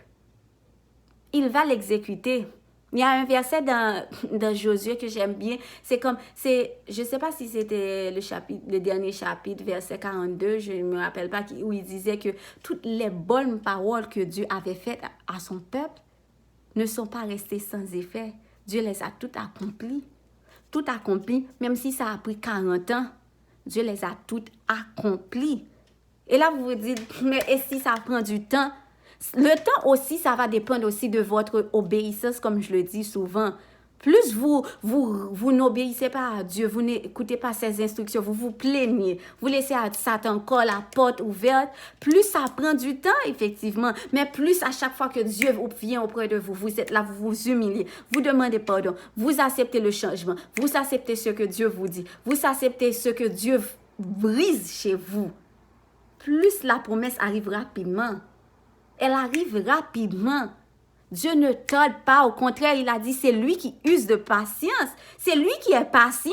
Il va l'exécuter. Il y a un verset dans Josué que j'aime bien. Je ne sais pas si c'était le dernier chapitre, verset 42, je ne me rappelle pas, où il disait que toutes les bonnes paroles que Dieu avait faites à son peuple ne sont pas restées sans effet. Dieu les a toutes accomplies. Tout accompli, même si ça a pris 40 ans. Dieu les a toutes accomplies. Et là, vous vous dites, mais et si ça prend du temps? Le temps aussi, ça va dépendre aussi de votre obéissance, comme je le dis souvent. Plus vous n'obéissez pas à Dieu, vous n'écoutez pas ses instructions, vous vous plaignez, vous laissez à Satan encore la porte ouverte, plus ça prend du temps, effectivement. Mais plus à chaque fois que Dieu vient auprès de vous, vous êtes là, vous vous humiliez, vous demandez pardon, vous acceptez le changement, vous acceptez ce que Dieu vous dit, vous acceptez ce que Dieu brise chez vous. Plus la promesse arrive rapidement. Elle arrive rapidement. Dieu ne tarde pas. Au contraire, il a dit, c'est lui qui use de patience. C'est lui qui est patient.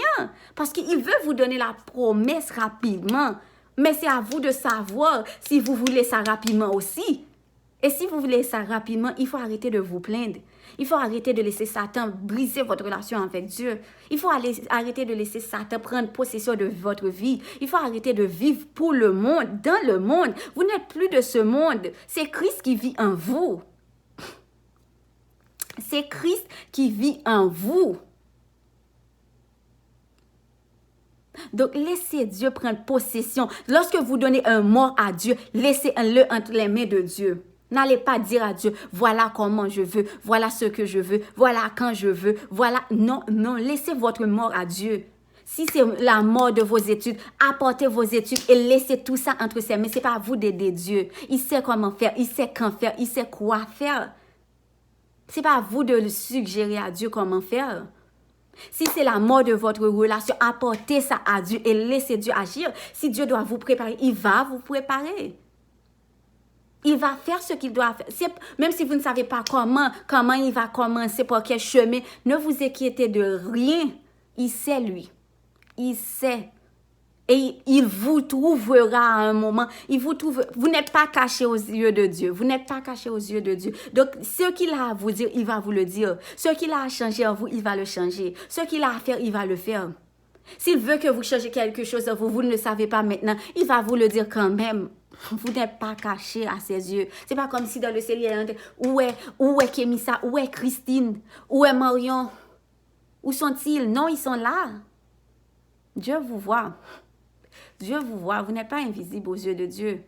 Parce qu'il veut vous donner la promesse rapidement. Mais c'est à vous de savoir si vous voulez ça rapidement aussi. Et si vous voulez ça rapidement, il faut arrêter de vous plaindre. Il faut arrêter de laisser Satan briser votre relation avec Dieu. Il faut arrêter de laisser Satan prendre possession de votre vie. Il faut arrêter de vivre pour le monde, dans le monde. Vous n'êtes plus de ce monde. C'est Christ qui vit en vous. C'est Christ qui vit en vous. Donc, laissez Dieu prendre possession. Lorsque vous donnez un mot à Dieu, laissez-le entre les mains de Dieu. N'allez pas dire à Dieu, voilà comment je veux, voilà ce que je veux, voilà quand je veux, voilà. Non, non, laissez votre mort à Dieu. Si c'est la mort de vos études, apportez vos études et laissez tout ça entre ses mains. Ce n'est pas à vous d'aider Dieu. Il sait comment faire, il sait quand faire, il sait quoi faire. Ce n'est pas à vous de le suggérer à Dieu comment faire. Si c'est la mort de votre relation, apportez ça à Dieu et laissez Dieu agir. Si Dieu doit vous préparer, il va vous préparer. Il va faire ce qu'il doit faire. Même si vous ne savez pas comment il va commencer, par quel chemin, ne vous inquiétez de rien. Il sait, lui. Il sait. Et il vous trouvera à un moment. Vous n'êtes pas caché aux yeux de Dieu. Vous n'êtes pas caché aux yeux de Dieu. Donc, ce qu'il a à vous dire, il va vous le dire. Ce qu'il a à changer en vous, il va le changer. Ce qu'il a à faire, il va le faire. S'il veut que vous changez quelque chose en vous, vous ne le savez pas maintenant, il va vous le dire quand même. Vous n'êtes pas caché à ses yeux. C'est pas comme si dans le ciel, il y a où est Kémissa, où est Christine, où est Marion? Où sont-ils? Non, ils sont là. Dieu vous voit. Dieu vous voit. Vous n'êtes pas invisible aux yeux de Dieu.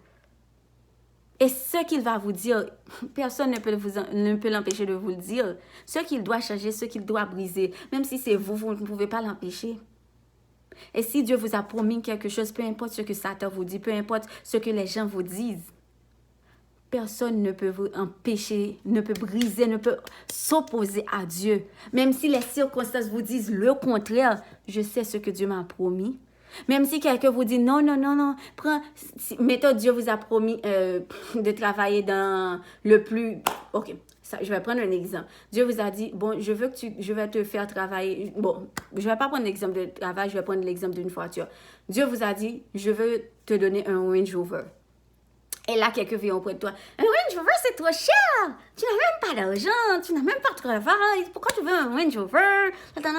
Et ce qu'il va vous dire, personne ne peut l'empêcher de vous le dire. Ce qu'il doit changer, ce qu'il doit briser, même si c'est vous, vous ne pouvez pas l'empêcher. Et si Dieu vous a promis quelque chose, peu importe ce que Satan vous dit, peu importe ce que les gens vous disent, personne ne peut vous empêcher, ne peut briser, ne peut s'opposer à Dieu. Même si les circonstances vous disent le contraire, je sais ce que Dieu m'a promis. Même si quelqu'un vous dit non, non, non, non, mettons Dieu vous a promis de travailler dans le plus... Ok, ça, je vais prendre un exemple. Dieu vous a dit, bon, je vais te faire travailler... Bon, je ne vais pas prendre l'exemple de travail, je vais prendre l'exemple d'une voiture. Dieu vous a dit, je veux te donner un Range Rover. Et là, quelqu'un vient auprès de toi. Un Range Rover, c'est trop cher. Tu n'as même pas d'argent, tu n'as même pas de travail. Pourquoi tu veux un Range Rover? Attends,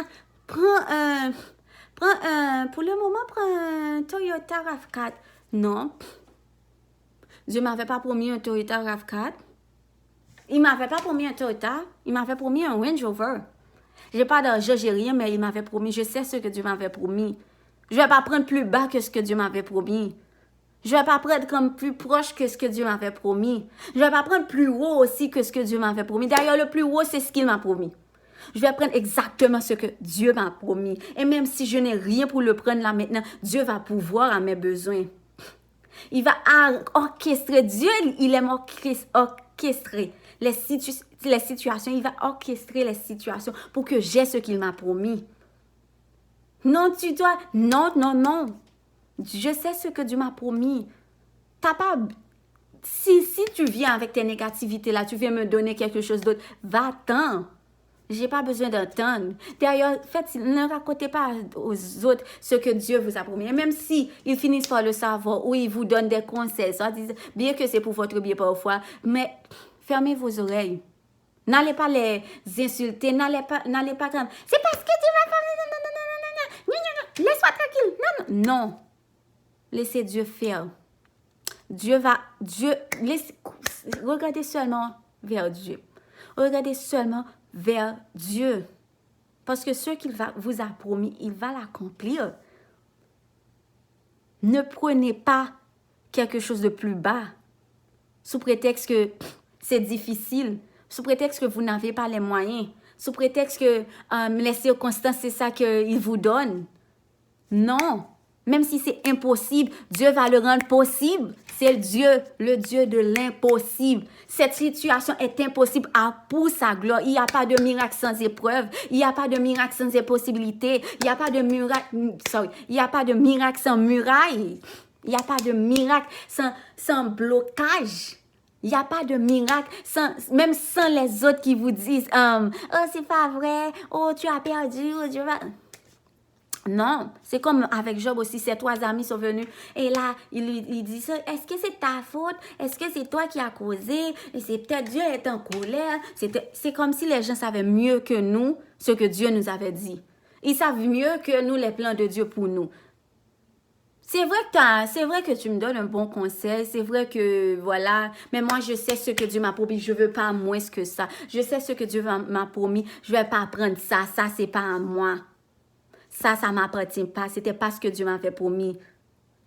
pour le moment, prends un Toyota RAV4. Non. Dieu ne m'avait pas promis un Toyota RAV4. Il ne m'avait pas promis un Toyota. Il m'avait promis un Range Rover. Je n'ai pas d'argent, j'ai rien, mais il m'avait promis. Je sais ce que Dieu m'avait promis. Je ne vais pas prendre plus bas que ce que Dieu m'avait promis. Je ne vais pas prendre comme plus proche que ce que Dieu m'avait promis. Je ne vais pas prendre plus haut aussi que ce que Dieu m'avait promis. D'ailleurs, le plus haut, c'est ce qu'il m'a promis. Je vais prendre exactement ce que Dieu m'a promis. Et même si je n'ai rien pour le prendre là maintenant, Dieu va pouvoir à mes besoins. Il va orchestrer. Dieu, il aime orchestrer les situations. Il va orchestrer les situations pour que j'ai ce qu'il m'a promis. Non, tu dois... Non, non, non. Je sais ce que Dieu m'a promis. T'as pas... Si tu viens avec tes négativités là, tu viens me donner quelque chose d'autre, va-t'en. J'ai pas besoin d'entendre. D'ailleurs, ne racontez pas aux autres ce que Dieu vous a promis. Et même si ils finissent par le savoir ou ils vous donnent des conseils, ça, bien que c'est pour votre bien parfois, mais fermez vos oreilles. N'allez pas les insulter, n'allez pas comme c'est parce que tu vas faire non, laisse-moi tranquille. Non. Laissez Dieu faire. Regardez seulement vers Dieu. Regardez seulement vers Dieu. Parce que ce qu'il vous a promis, il va l'accomplir. Ne prenez pas quelque chose de plus bas sous prétexte que c'est difficile, sous prétexte que vous n'avez pas les moyens, sous prétexte que les circonstances, c'est ça qu'il vous donne. Non. Même si c'est impossible, Dieu va le rendre possible. C'est le Dieu de l'impossible. Cette situation est impossible pour sa gloire. Il n'y a pas de miracle sans épreuve. Il n'y a pas de miracle sans impossibilité. Il n'y a pas de miracle, il n'y a pas de miracle sans muraille. Il n'y a pas de miracle sans blocage. Il n'y a pas de miracle, même sans les autres qui vous disent « Oh, c'est pas vrai. Oh, tu as perdu. Oh, tu vas... » Non, c'est comme avec Job aussi, ses 3 amis sont venus et là, il dit ça, est-ce que c'est ta faute? Est-ce que c'est toi qui as causé? Et c'est peut-être Dieu est en colère. C'est comme si les gens savaient mieux que nous ce que Dieu nous avait dit. Ils savent mieux que nous les plans de Dieu pour nous. C'est vrai que tu me donnes un bon conseil, c'est vrai que voilà, mais moi je sais ce que Dieu m'a promis, je veux pas moins que ça. Je sais ce que Dieu m'a promis, je vais pas prendre ça c'est pas à moi. Ça m'appartient pas. C'était pas ce que Dieu m'avait promis.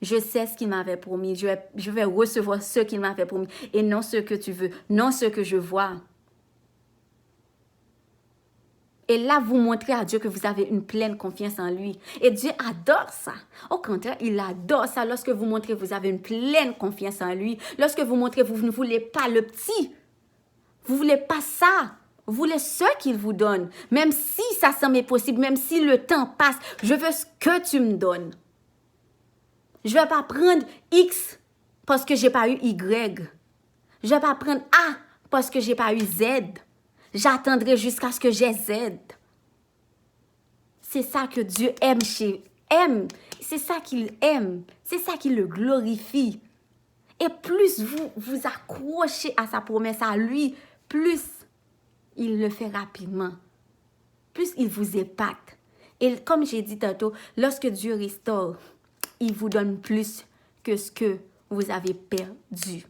Je sais ce qu'il m'avait promis. Je vais recevoir ce qu'il m'avait promis. Et non ce que tu veux. Non ce que je vois. Et là, vous montrez à Dieu que vous avez une pleine confiance en lui. Et Dieu adore ça. Au contraire, il adore ça lorsque vous montrez que vous avez une pleine confiance en lui. Lorsque vous montrez que vous ne voulez pas le petit. Vous ne voulez pas ça. Vous voulez ce qu'il vous donne. Même si ça semble impossible, même si le temps passe, je veux ce que tu me donnes. Je ne vais pas prendre X parce que je n'ai pas eu Y. Je ne vais pas prendre A parce que je n'ai pas eu Z. J'attendrai jusqu'à ce que j'ai Z. C'est ça que Dieu aime C'est ça qu'il aime. C'est ça qui le glorifie. Et plus vous vous accrochez à sa promesse, à lui, plus il le fait rapidement. Plus il vous épate. Et comme j'ai dit tantôt, lorsque Dieu restaure, il vous donne plus que ce que vous avez perdu.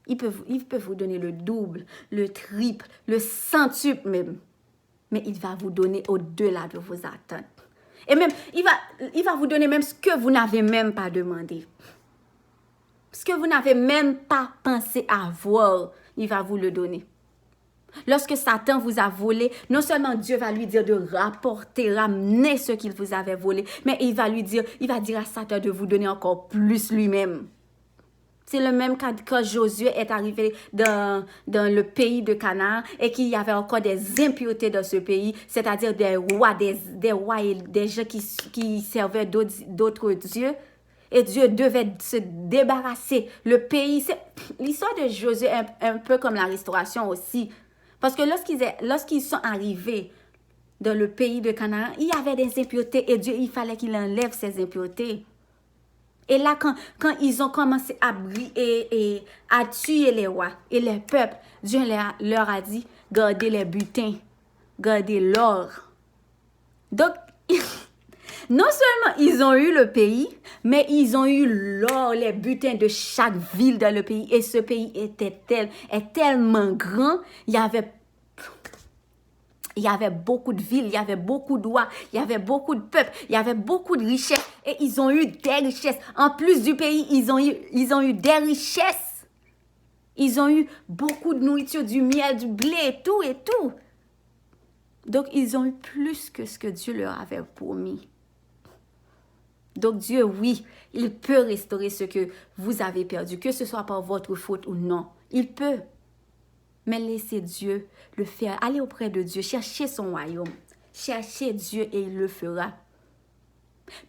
Il peut vous donner le double, le triple, le centuple même. Mais il va vous donner au-delà de vos attentes. Et même, il va vous donner même ce que vous n'avez même pas demandé. Ce que vous n'avez même pas pensé avoir, il va vous le donner. Lorsque Satan vous a volé, non seulement Dieu va lui dire de ramener ce qu'il vous avait volé, mais il va dire à Satan de vous donner encore plus lui-même. C'est le même cas quand Josué est arrivé dans le pays de Canaan et qu'il y avait encore des impuretés dans ce pays, c'est-à-dire des rois et des gens qui servaient d'autres dieux. Et Dieu devait se débarrasser. Le pays, l'histoire de Josué est un peu comme la restauration aussi. Parce que lorsqu'ils sont arrivés dans le pays de Canaan, il y avait des impuretés et Dieu, il fallait qu'il enlève ces impuretés. Et là, quand ils ont commencé à briller et à tuer les rois et les peuples, Dieu leur a dit, gardez les butins, gardez l'or. Donc, non seulement ils ont eu le pays, mais ils ont eu l'or, les butins de chaque ville dans le pays. Et ce pays est tellement grand, il y avait beaucoup de villes, il y avait beaucoup de rois, il y avait beaucoup de peuples, il y avait beaucoup de richesses. Et ils ont eu des richesses. En plus du pays, ils ont eu des richesses. Ils ont eu beaucoup de nourriture, du miel, du blé et tout. Donc, ils ont eu plus que ce que Dieu leur avait promis. Donc, Dieu, oui, il peut restaurer ce que vous avez perdu, que ce soit par votre faute ou non. Il peut. Mais laissez Dieu le faire. Allez auprès de Dieu. Cherchez son royaume. Cherchez Dieu et il le fera.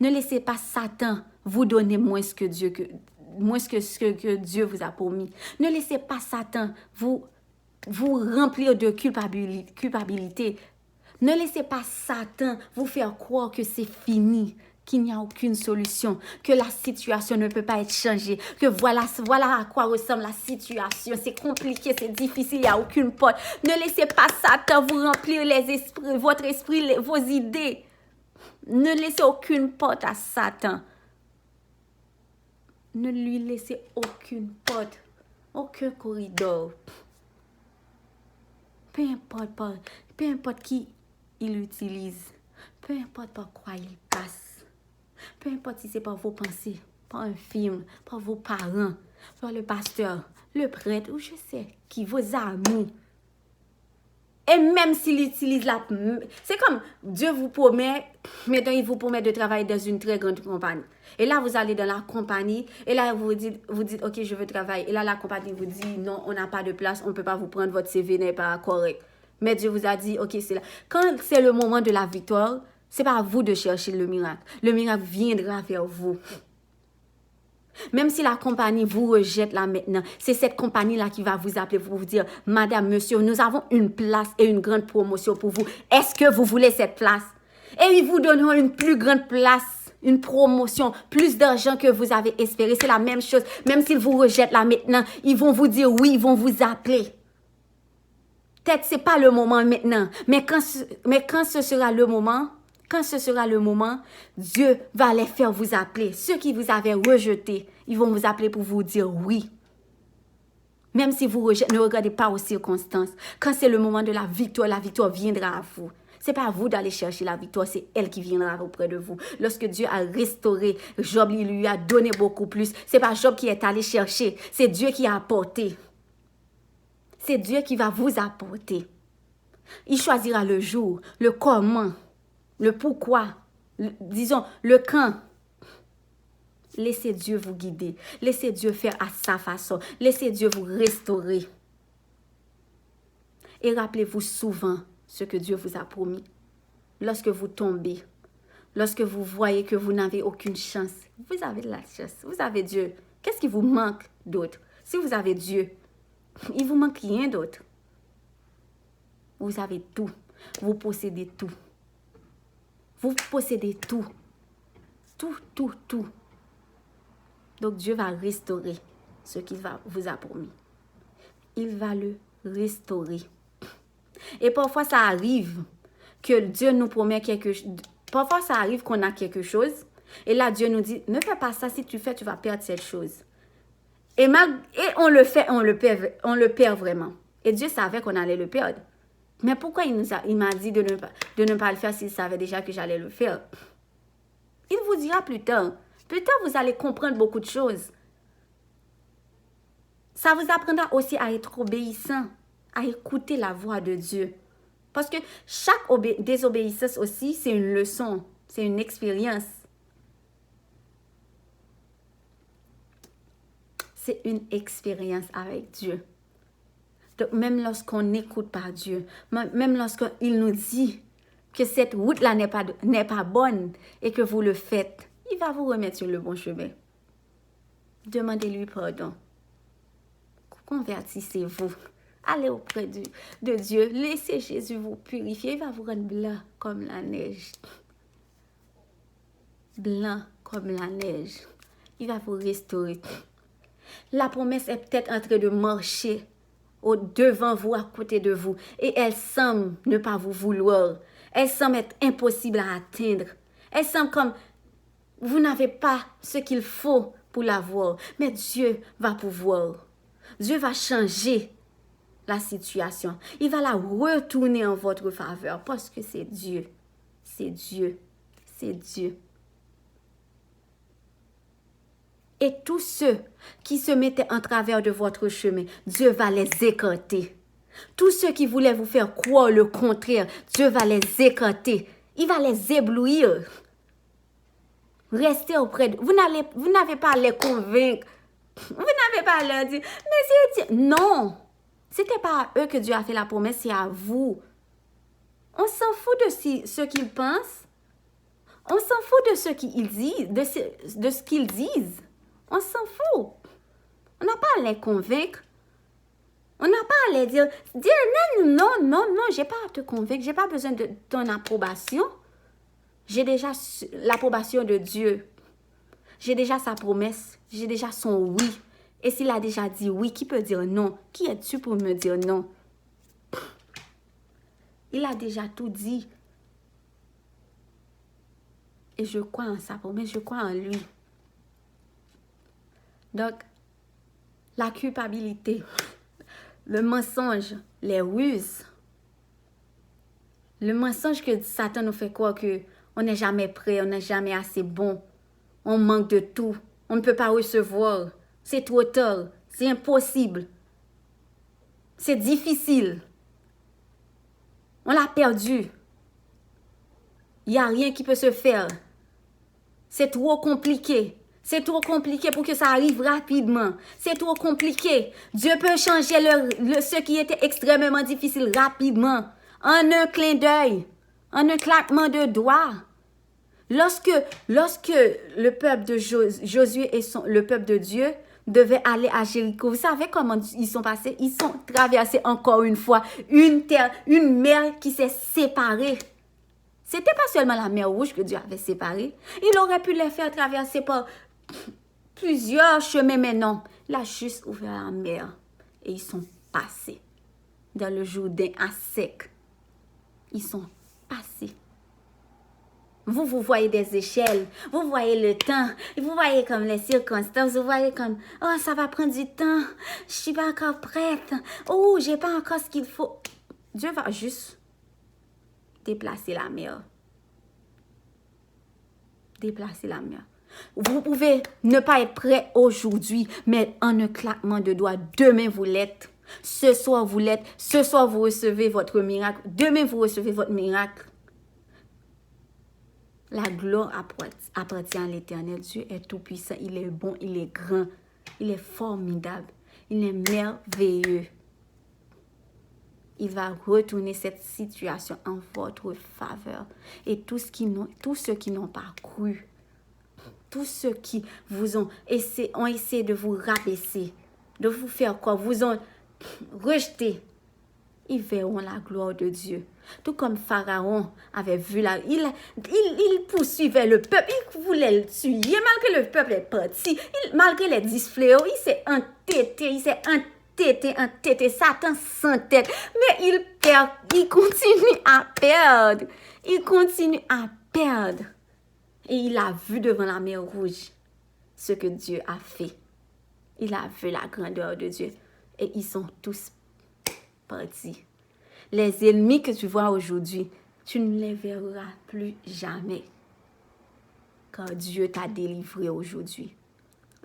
Ne laissez pas Satan vous donner moins que ce que Dieu vous a promis. Ne laissez pas Satan vous remplir de culpabilité. Ne laissez pas Satan vous faire croire que c'est fini, qu'il n'y a aucune solution, que la situation ne peut pas être changée, que voilà à quoi ressemble la situation. C'est compliqué, c'est difficile, il n'y a aucune porte. Ne laissez pas Satan vous remplir votre esprit, vos idées. Ne laissez aucune porte à Satan. Ne lui laissez aucune porte, aucun corridor. Peu importe qui il utilise, peu importe par quoi il passe, peu importe si c'est par vos pensées, par un film, par vos parents, par le pasteur, le prêtre, ou je sais qui, vos amis. Et même s'il utilise c'est comme Dieu vous promet, maintenant il vous promet de travailler dans une très grande compagnie. Et là, vous allez dans la compagnie, et là, vous dites, ok, je veux travailler. Et là, la compagnie vous dit, non, on n'a pas de place, on ne peut pas vous prendre, votre CV n'est pas correct. Mais Dieu vous a dit, ok, c'est là. Quand c'est le moment de la victoire, ce n'est pas à vous de chercher le miracle. Le miracle viendra vers vous. Même si la compagnie vous rejette là maintenant, c'est cette compagnie-là qui va vous appeler pour vous dire, Madame, Monsieur, nous avons une place et une grande promotion pour vous. Est-ce que vous voulez cette place? Et ils vous donneront une plus grande place, une promotion, plus d'argent que vous avez espéré. C'est la même chose. Même s'ils vous rejettent là maintenant, ils vont vous dire oui, ils vont vous appeler. Peut-être ce n'est pas le moment maintenant, mais quand ce sera le moment, Dieu va les faire vous appeler. Ceux qui vous avaient rejeté, ils vont vous appeler pour vous dire oui. Même si vous rejetez, ne regardez pas aux circonstances. Quand c'est le moment de la victoire viendra à vous. Ce n'est pas à vous d'aller chercher la victoire, c'est elle qui viendra auprès de vous. Lorsque Dieu a restauré Job, il lui a donné beaucoup plus. Ce n'est pas Job qui est allé chercher, c'est Dieu qui a apporté. C'est Dieu qui va vous apporter. Il choisira le jour, le comment, le pourquoi, disons le quand. Laissez Dieu vous guider. Laissez Dieu faire à sa façon. Laissez Dieu vous restaurer. Et rappelez-vous souvent ce que Dieu vous a promis. Lorsque vous tombez, lorsque vous voyez que vous n'avez aucune chance, vous avez de la chance. Vous avez Dieu. Qu'est-ce qui vous manque d'autre? Si vous avez Dieu, il ne vous manque rien d'autre. Vous avez tout. Vous possédez tout. Vous possédez tout. Tout. Donc Dieu va restaurer ce qu'il vous a promis. Il va le restaurer. Et parfois ça arrive que Dieu nous promet quelque chose. parfois ça arrive qu'on a quelque chose. Et là, Dieu nous dit, ne fais pas ça. Si tu fais, tu vas perdre cette chose. Et on le fait, on le perd vraiment. Et Dieu savait qu'on allait le perdre. Mais pourquoi il m'a dit de ne pas le faire s'il savait déjà que j'allais le faire? Il vous dira plus tard. Plus tard, vous allez comprendre beaucoup de choses. Ça vous apprendra aussi à être obéissant, à écouter la voix de Dieu. Parce que chaque désobéissance aussi, c'est une leçon, c'est une expérience. C'est une expérience avec Dieu. Donc, même lorsqu'on n'écoute pas Dieu, même lorsqu'il nous dit que cette route-là n'est pas bonne et que vous le faites, il va vous remettre sur le bon chemin. Demandez-lui pardon. Convertissez-vous. Allez auprès de Dieu. Laissez Jésus vous purifier. Il va vous rendre blanc comme la neige. Blanc comme la neige. Il va vous restaurer. La promesse est peut-être en train de marcher devant vous, à côté de vous. Et elle semble ne pas vous vouloir. Elle semble être impossible à atteindre. Elle semble comme vous n'avez pas ce qu'il faut pour l'avoir. Mais Dieu va pouvoir. Dieu va changer la situation. Il va la retourner en votre faveur parce que c'est Dieu. C'est Dieu. C'est Dieu. Et tous ceux qui se mettaient en travers de votre chemin, Dieu va les écarter. Tous ceux qui voulaient vous faire croire le contraire, Dieu va les écarter. Il va les éblouir. Restez auprès de vous. Vous n'avez pas à les convaincre. Vous n'avez pas à leur dire, mais c'est Dieu. Non. Ce n'était pas à eux que Dieu a fait la promesse, c'est à vous. On s'en fout de ce qu'ils pensent. On s'en fout de ce qu'ils disent, de ce qu'ils disent. On s'en fout. On n'a pas à les convaincre. On n'a pas à les dire, non, j'ai pas à te convaincre, j'ai pas besoin de ton approbation. J'ai déjà l'approbation de Dieu. J'ai déjà sa promesse, j'ai déjà son oui. Et s'il a déjà dit oui, qui peut dire non? Qui es-tu pour me dire non? Il a déjà tout dit. Et je crois en sa promesse, je crois en lui. Donc, la culpabilité, le mensonge, les ruses, le mensonge que Satan nous fait croire qu'on n'est jamais prêt, on n'est jamais assez bon, on manque de tout, on ne peut pas recevoir, c'est trop tard, c'est impossible, c'est difficile, on l'a perdu, il n'y a rien qui peut se faire, c'est trop compliqué. C'est trop compliqué pour que ça arrive rapidement. C'est trop compliqué. Dieu peut changer ce qui était extrêmement difficile rapidement. En un clin d'œil. En un claquement de doigts. Lorsque le peuple de Josué et le peuple de Dieu devaient aller à Jéricho, vous savez comment ils sont passés? Ils sont traversés encore une fois une mer qui s'est séparée. C'était pas seulement la mer Rouge que Dieu avait séparée. Il aurait pu les faire traverser par plusieurs chemins, mais non. Il a juste ouvert la mer et ils sont passés dans le Jourdain à sec. Ils sont passés. Vous voyez des échelles, vous voyez le temps, vous voyez comme les circonstances, vous voyez comme, oh, ça va prendre du temps, je suis pas encore prête, oh, j'ai pas encore ce qu'il faut. Dieu va juste déplacer la mer. Déplacer la mer. Vous pouvez ne pas être prêt aujourd'hui, mais en un claquement de doigts, demain vous l'êtes. Ce soir vous l'êtes. Ce soir vous recevez votre miracle. Demain vous recevez votre miracle. La gloire appartient à l'Éternel. Dieu est tout puissant. Il est bon, il est grand, il est formidable, il est merveilleux. Il va retourner cette situation en votre faveur. Et tous ceux qui n'ont pas cru, tous ceux qui vous ont essayé de vous rabaisser, de vous faire quoi, vous ont rejeté, ils verront la gloire de Dieu. Tout comme Pharaon avait vu il poursuivait le peuple, il voulait le tuer, malgré le peuple est parti, malgré les 10 fléaux, il s'est entêté, Satan sans tête, mais il continue à perdre, perdre. Et il a vu devant la mer Rouge ce que Dieu a fait. Il a vu la grandeur de Dieu. Et ils sont tous partis. Les ennemis que tu vois aujourd'hui, tu ne les verras plus jamais. Car Dieu t'a délivré aujourd'hui.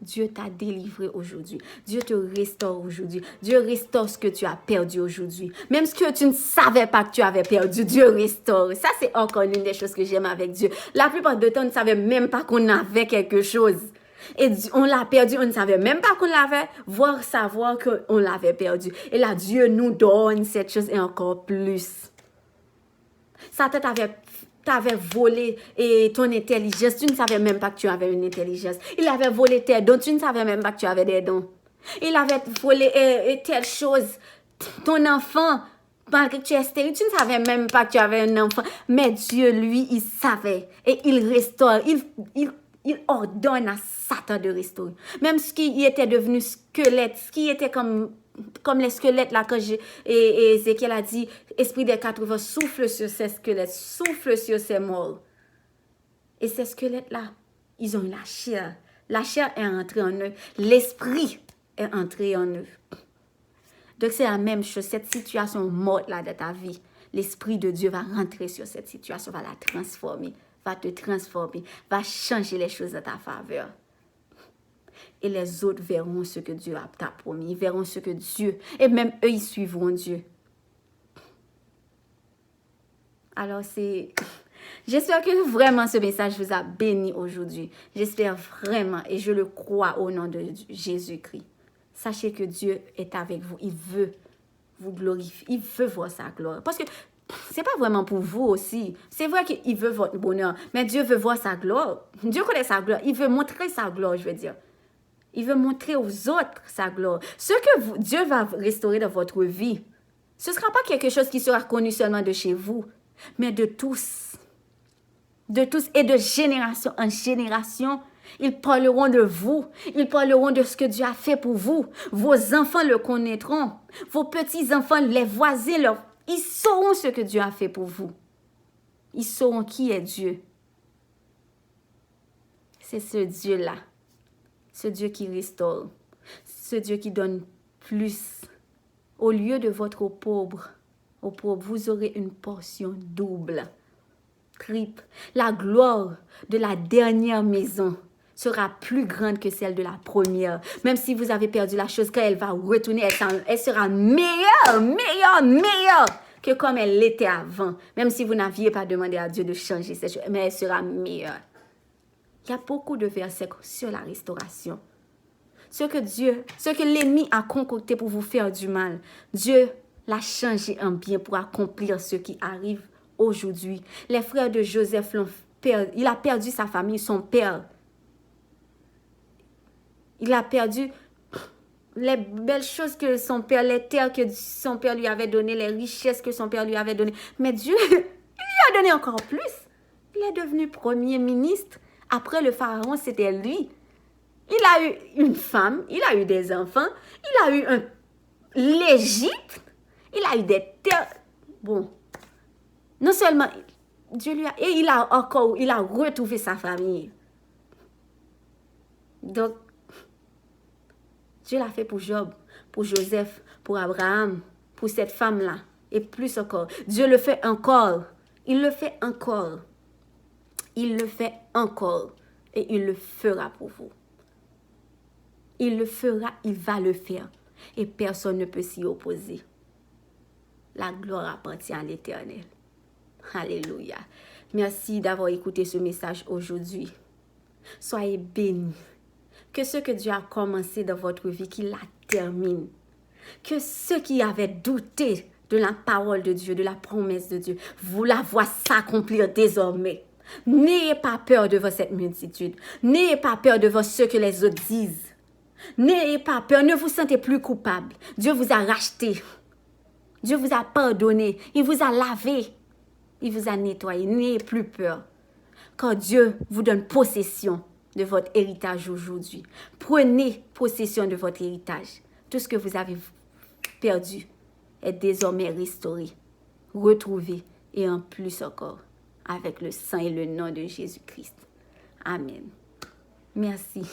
Dieu t'a délivré aujourd'hui. Dieu te restaure aujourd'hui. Dieu restaure ce que tu as perdu aujourd'hui. Même ce que tu ne savais pas que tu avais perdu, Dieu restaure. Ça, c'est encore l'une des choses que j'aime avec Dieu. La plupart du temps, on ne savait même pas qu'on avait quelque chose. Et on l'a perdu, on ne savait même pas qu'on l'avait, voire savoir qu'on l'avait perdu. Et là, Dieu nous donne cette chose et encore plus. Satan t'avait volé et ton intelligence, tu ne savais même pas que tu avais une intelligence. Il avait volé tes dons, tu ne savais même pas que tu avais des dons. Il avait volé telle chose, ton enfant, malgré que tu es stérile, tu ne savais même pas que tu avais un enfant. Mais Dieu, lui, il savait et il restaure, il ordonne à Satan de restaurer. Même ce qui était devenu squelette, ce qui était comme les squelettes là, quand et Ézéchiel a dit, esprit des 80, souffle sur ces squelettes, souffle sur ces morts. Et ces squelettes là, ils ont la chair. La chair est entrée en eux. L'esprit est entré en eux. Donc c'est la même chose, cette situation morte là de ta vie, l'esprit de Dieu va rentrer sur cette situation, va la transformer, va te transformer, va changer les choses à ta faveur. Et les autres verront ce que Dieu t'a promis. Ils verront ce que Dieu... Et même eux, ils suivront Dieu. Alors, j'espère que vraiment ce message vous a béni aujourd'hui. J'espère vraiment et je le crois au nom de Jésus-Christ. Sachez que Dieu est avec vous. Il veut vous glorifier. Il veut voir sa gloire. Parce que c'est pas vraiment pour vous aussi. C'est vrai qu'il veut votre bonheur. Mais Dieu veut voir sa gloire. Dieu connaît sa gloire. Il veut montrer sa gloire, je veux dire. Il veut montrer aux autres sa gloire. Ce que Dieu va restaurer dans votre vie, ce ne sera pas quelque chose qui sera connu seulement de chez vous, mais de tous. De tous et de génération en génération. Ils parleront de vous. Ils parleront de ce que Dieu a fait pour vous. Vos enfants le connaîtront. Vos petits-enfants, les voisins, ils sauront ce que Dieu a fait pour vous. Ils sauront qui est Dieu. C'est ce Dieu-là. Ce Dieu qui restaure, ce Dieu qui donne plus. Au lieu de votre pauvre, vous aurez une portion double, triple. La gloire de la dernière maison sera plus grande que celle de la première. Même si vous avez perdu la chose, quand elle va retourner, elle sera meilleure que comme elle l'était avant. Même si vous n'aviez pas demandé à Dieu de changer cette chose, mais elle sera meilleure. Il y a beaucoup de versets sur la restauration. Ce que l'ennemi a concocté pour vous faire du mal, Dieu l'a changé en bien pour accomplir ce qui arrive aujourd'hui. Les frères de Joseph il a perdu sa famille, son père. Il a perdu les belles choses que son père, les terres que son père lui avait données, les richesses que son père lui avait données. Mais Dieu, il lui a donné encore plus. Il est devenu premier ministre. Après le pharaon, c'était lui. Il a eu une femme, il a eu des enfants, il a eu l'Égypte, il a eu des terres. Bon, non seulement Dieu lui a... Et il a retrouvé sa famille. Donc, Dieu l'a fait pour Job, pour Joseph, pour Abraham, pour cette femme-là. Et plus encore. Dieu le fait encore. Il le fait encore. Il le fait encore. Et il le fera pour vous. Il le fera, il va le faire. Et personne ne peut s'y opposer. La gloire appartient à l'Éternel. Alléluia. Merci d'avoir écouté ce message aujourd'hui. Soyez bénis. Que ce que Dieu a commencé dans votre vie, qu'il la termine. Que ceux qui avaient douté de la parole de Dieu, de la promesse de Dieu, vous la voyez s'accomplir désormais. N'ayez pas peur devant cette multitude. N'ayez pas peur devant ce que les autres disent. N'ayez pas peur, ne vous sentez plus coupable. Dieu vous a racheté. Dieu vous a pardonné. Il vous a lavé. Il vous a nettoyé. N'ayez plus peur. Car Dieu vous donne possession de votre héritage aujourd'hui. Prenez possession de votre héritage. Tout ce que vous avez perdu est désormais restauré, retrouvé et en plus encore. avec le sang et le nom de Jésus-Christ. Amen. Merci.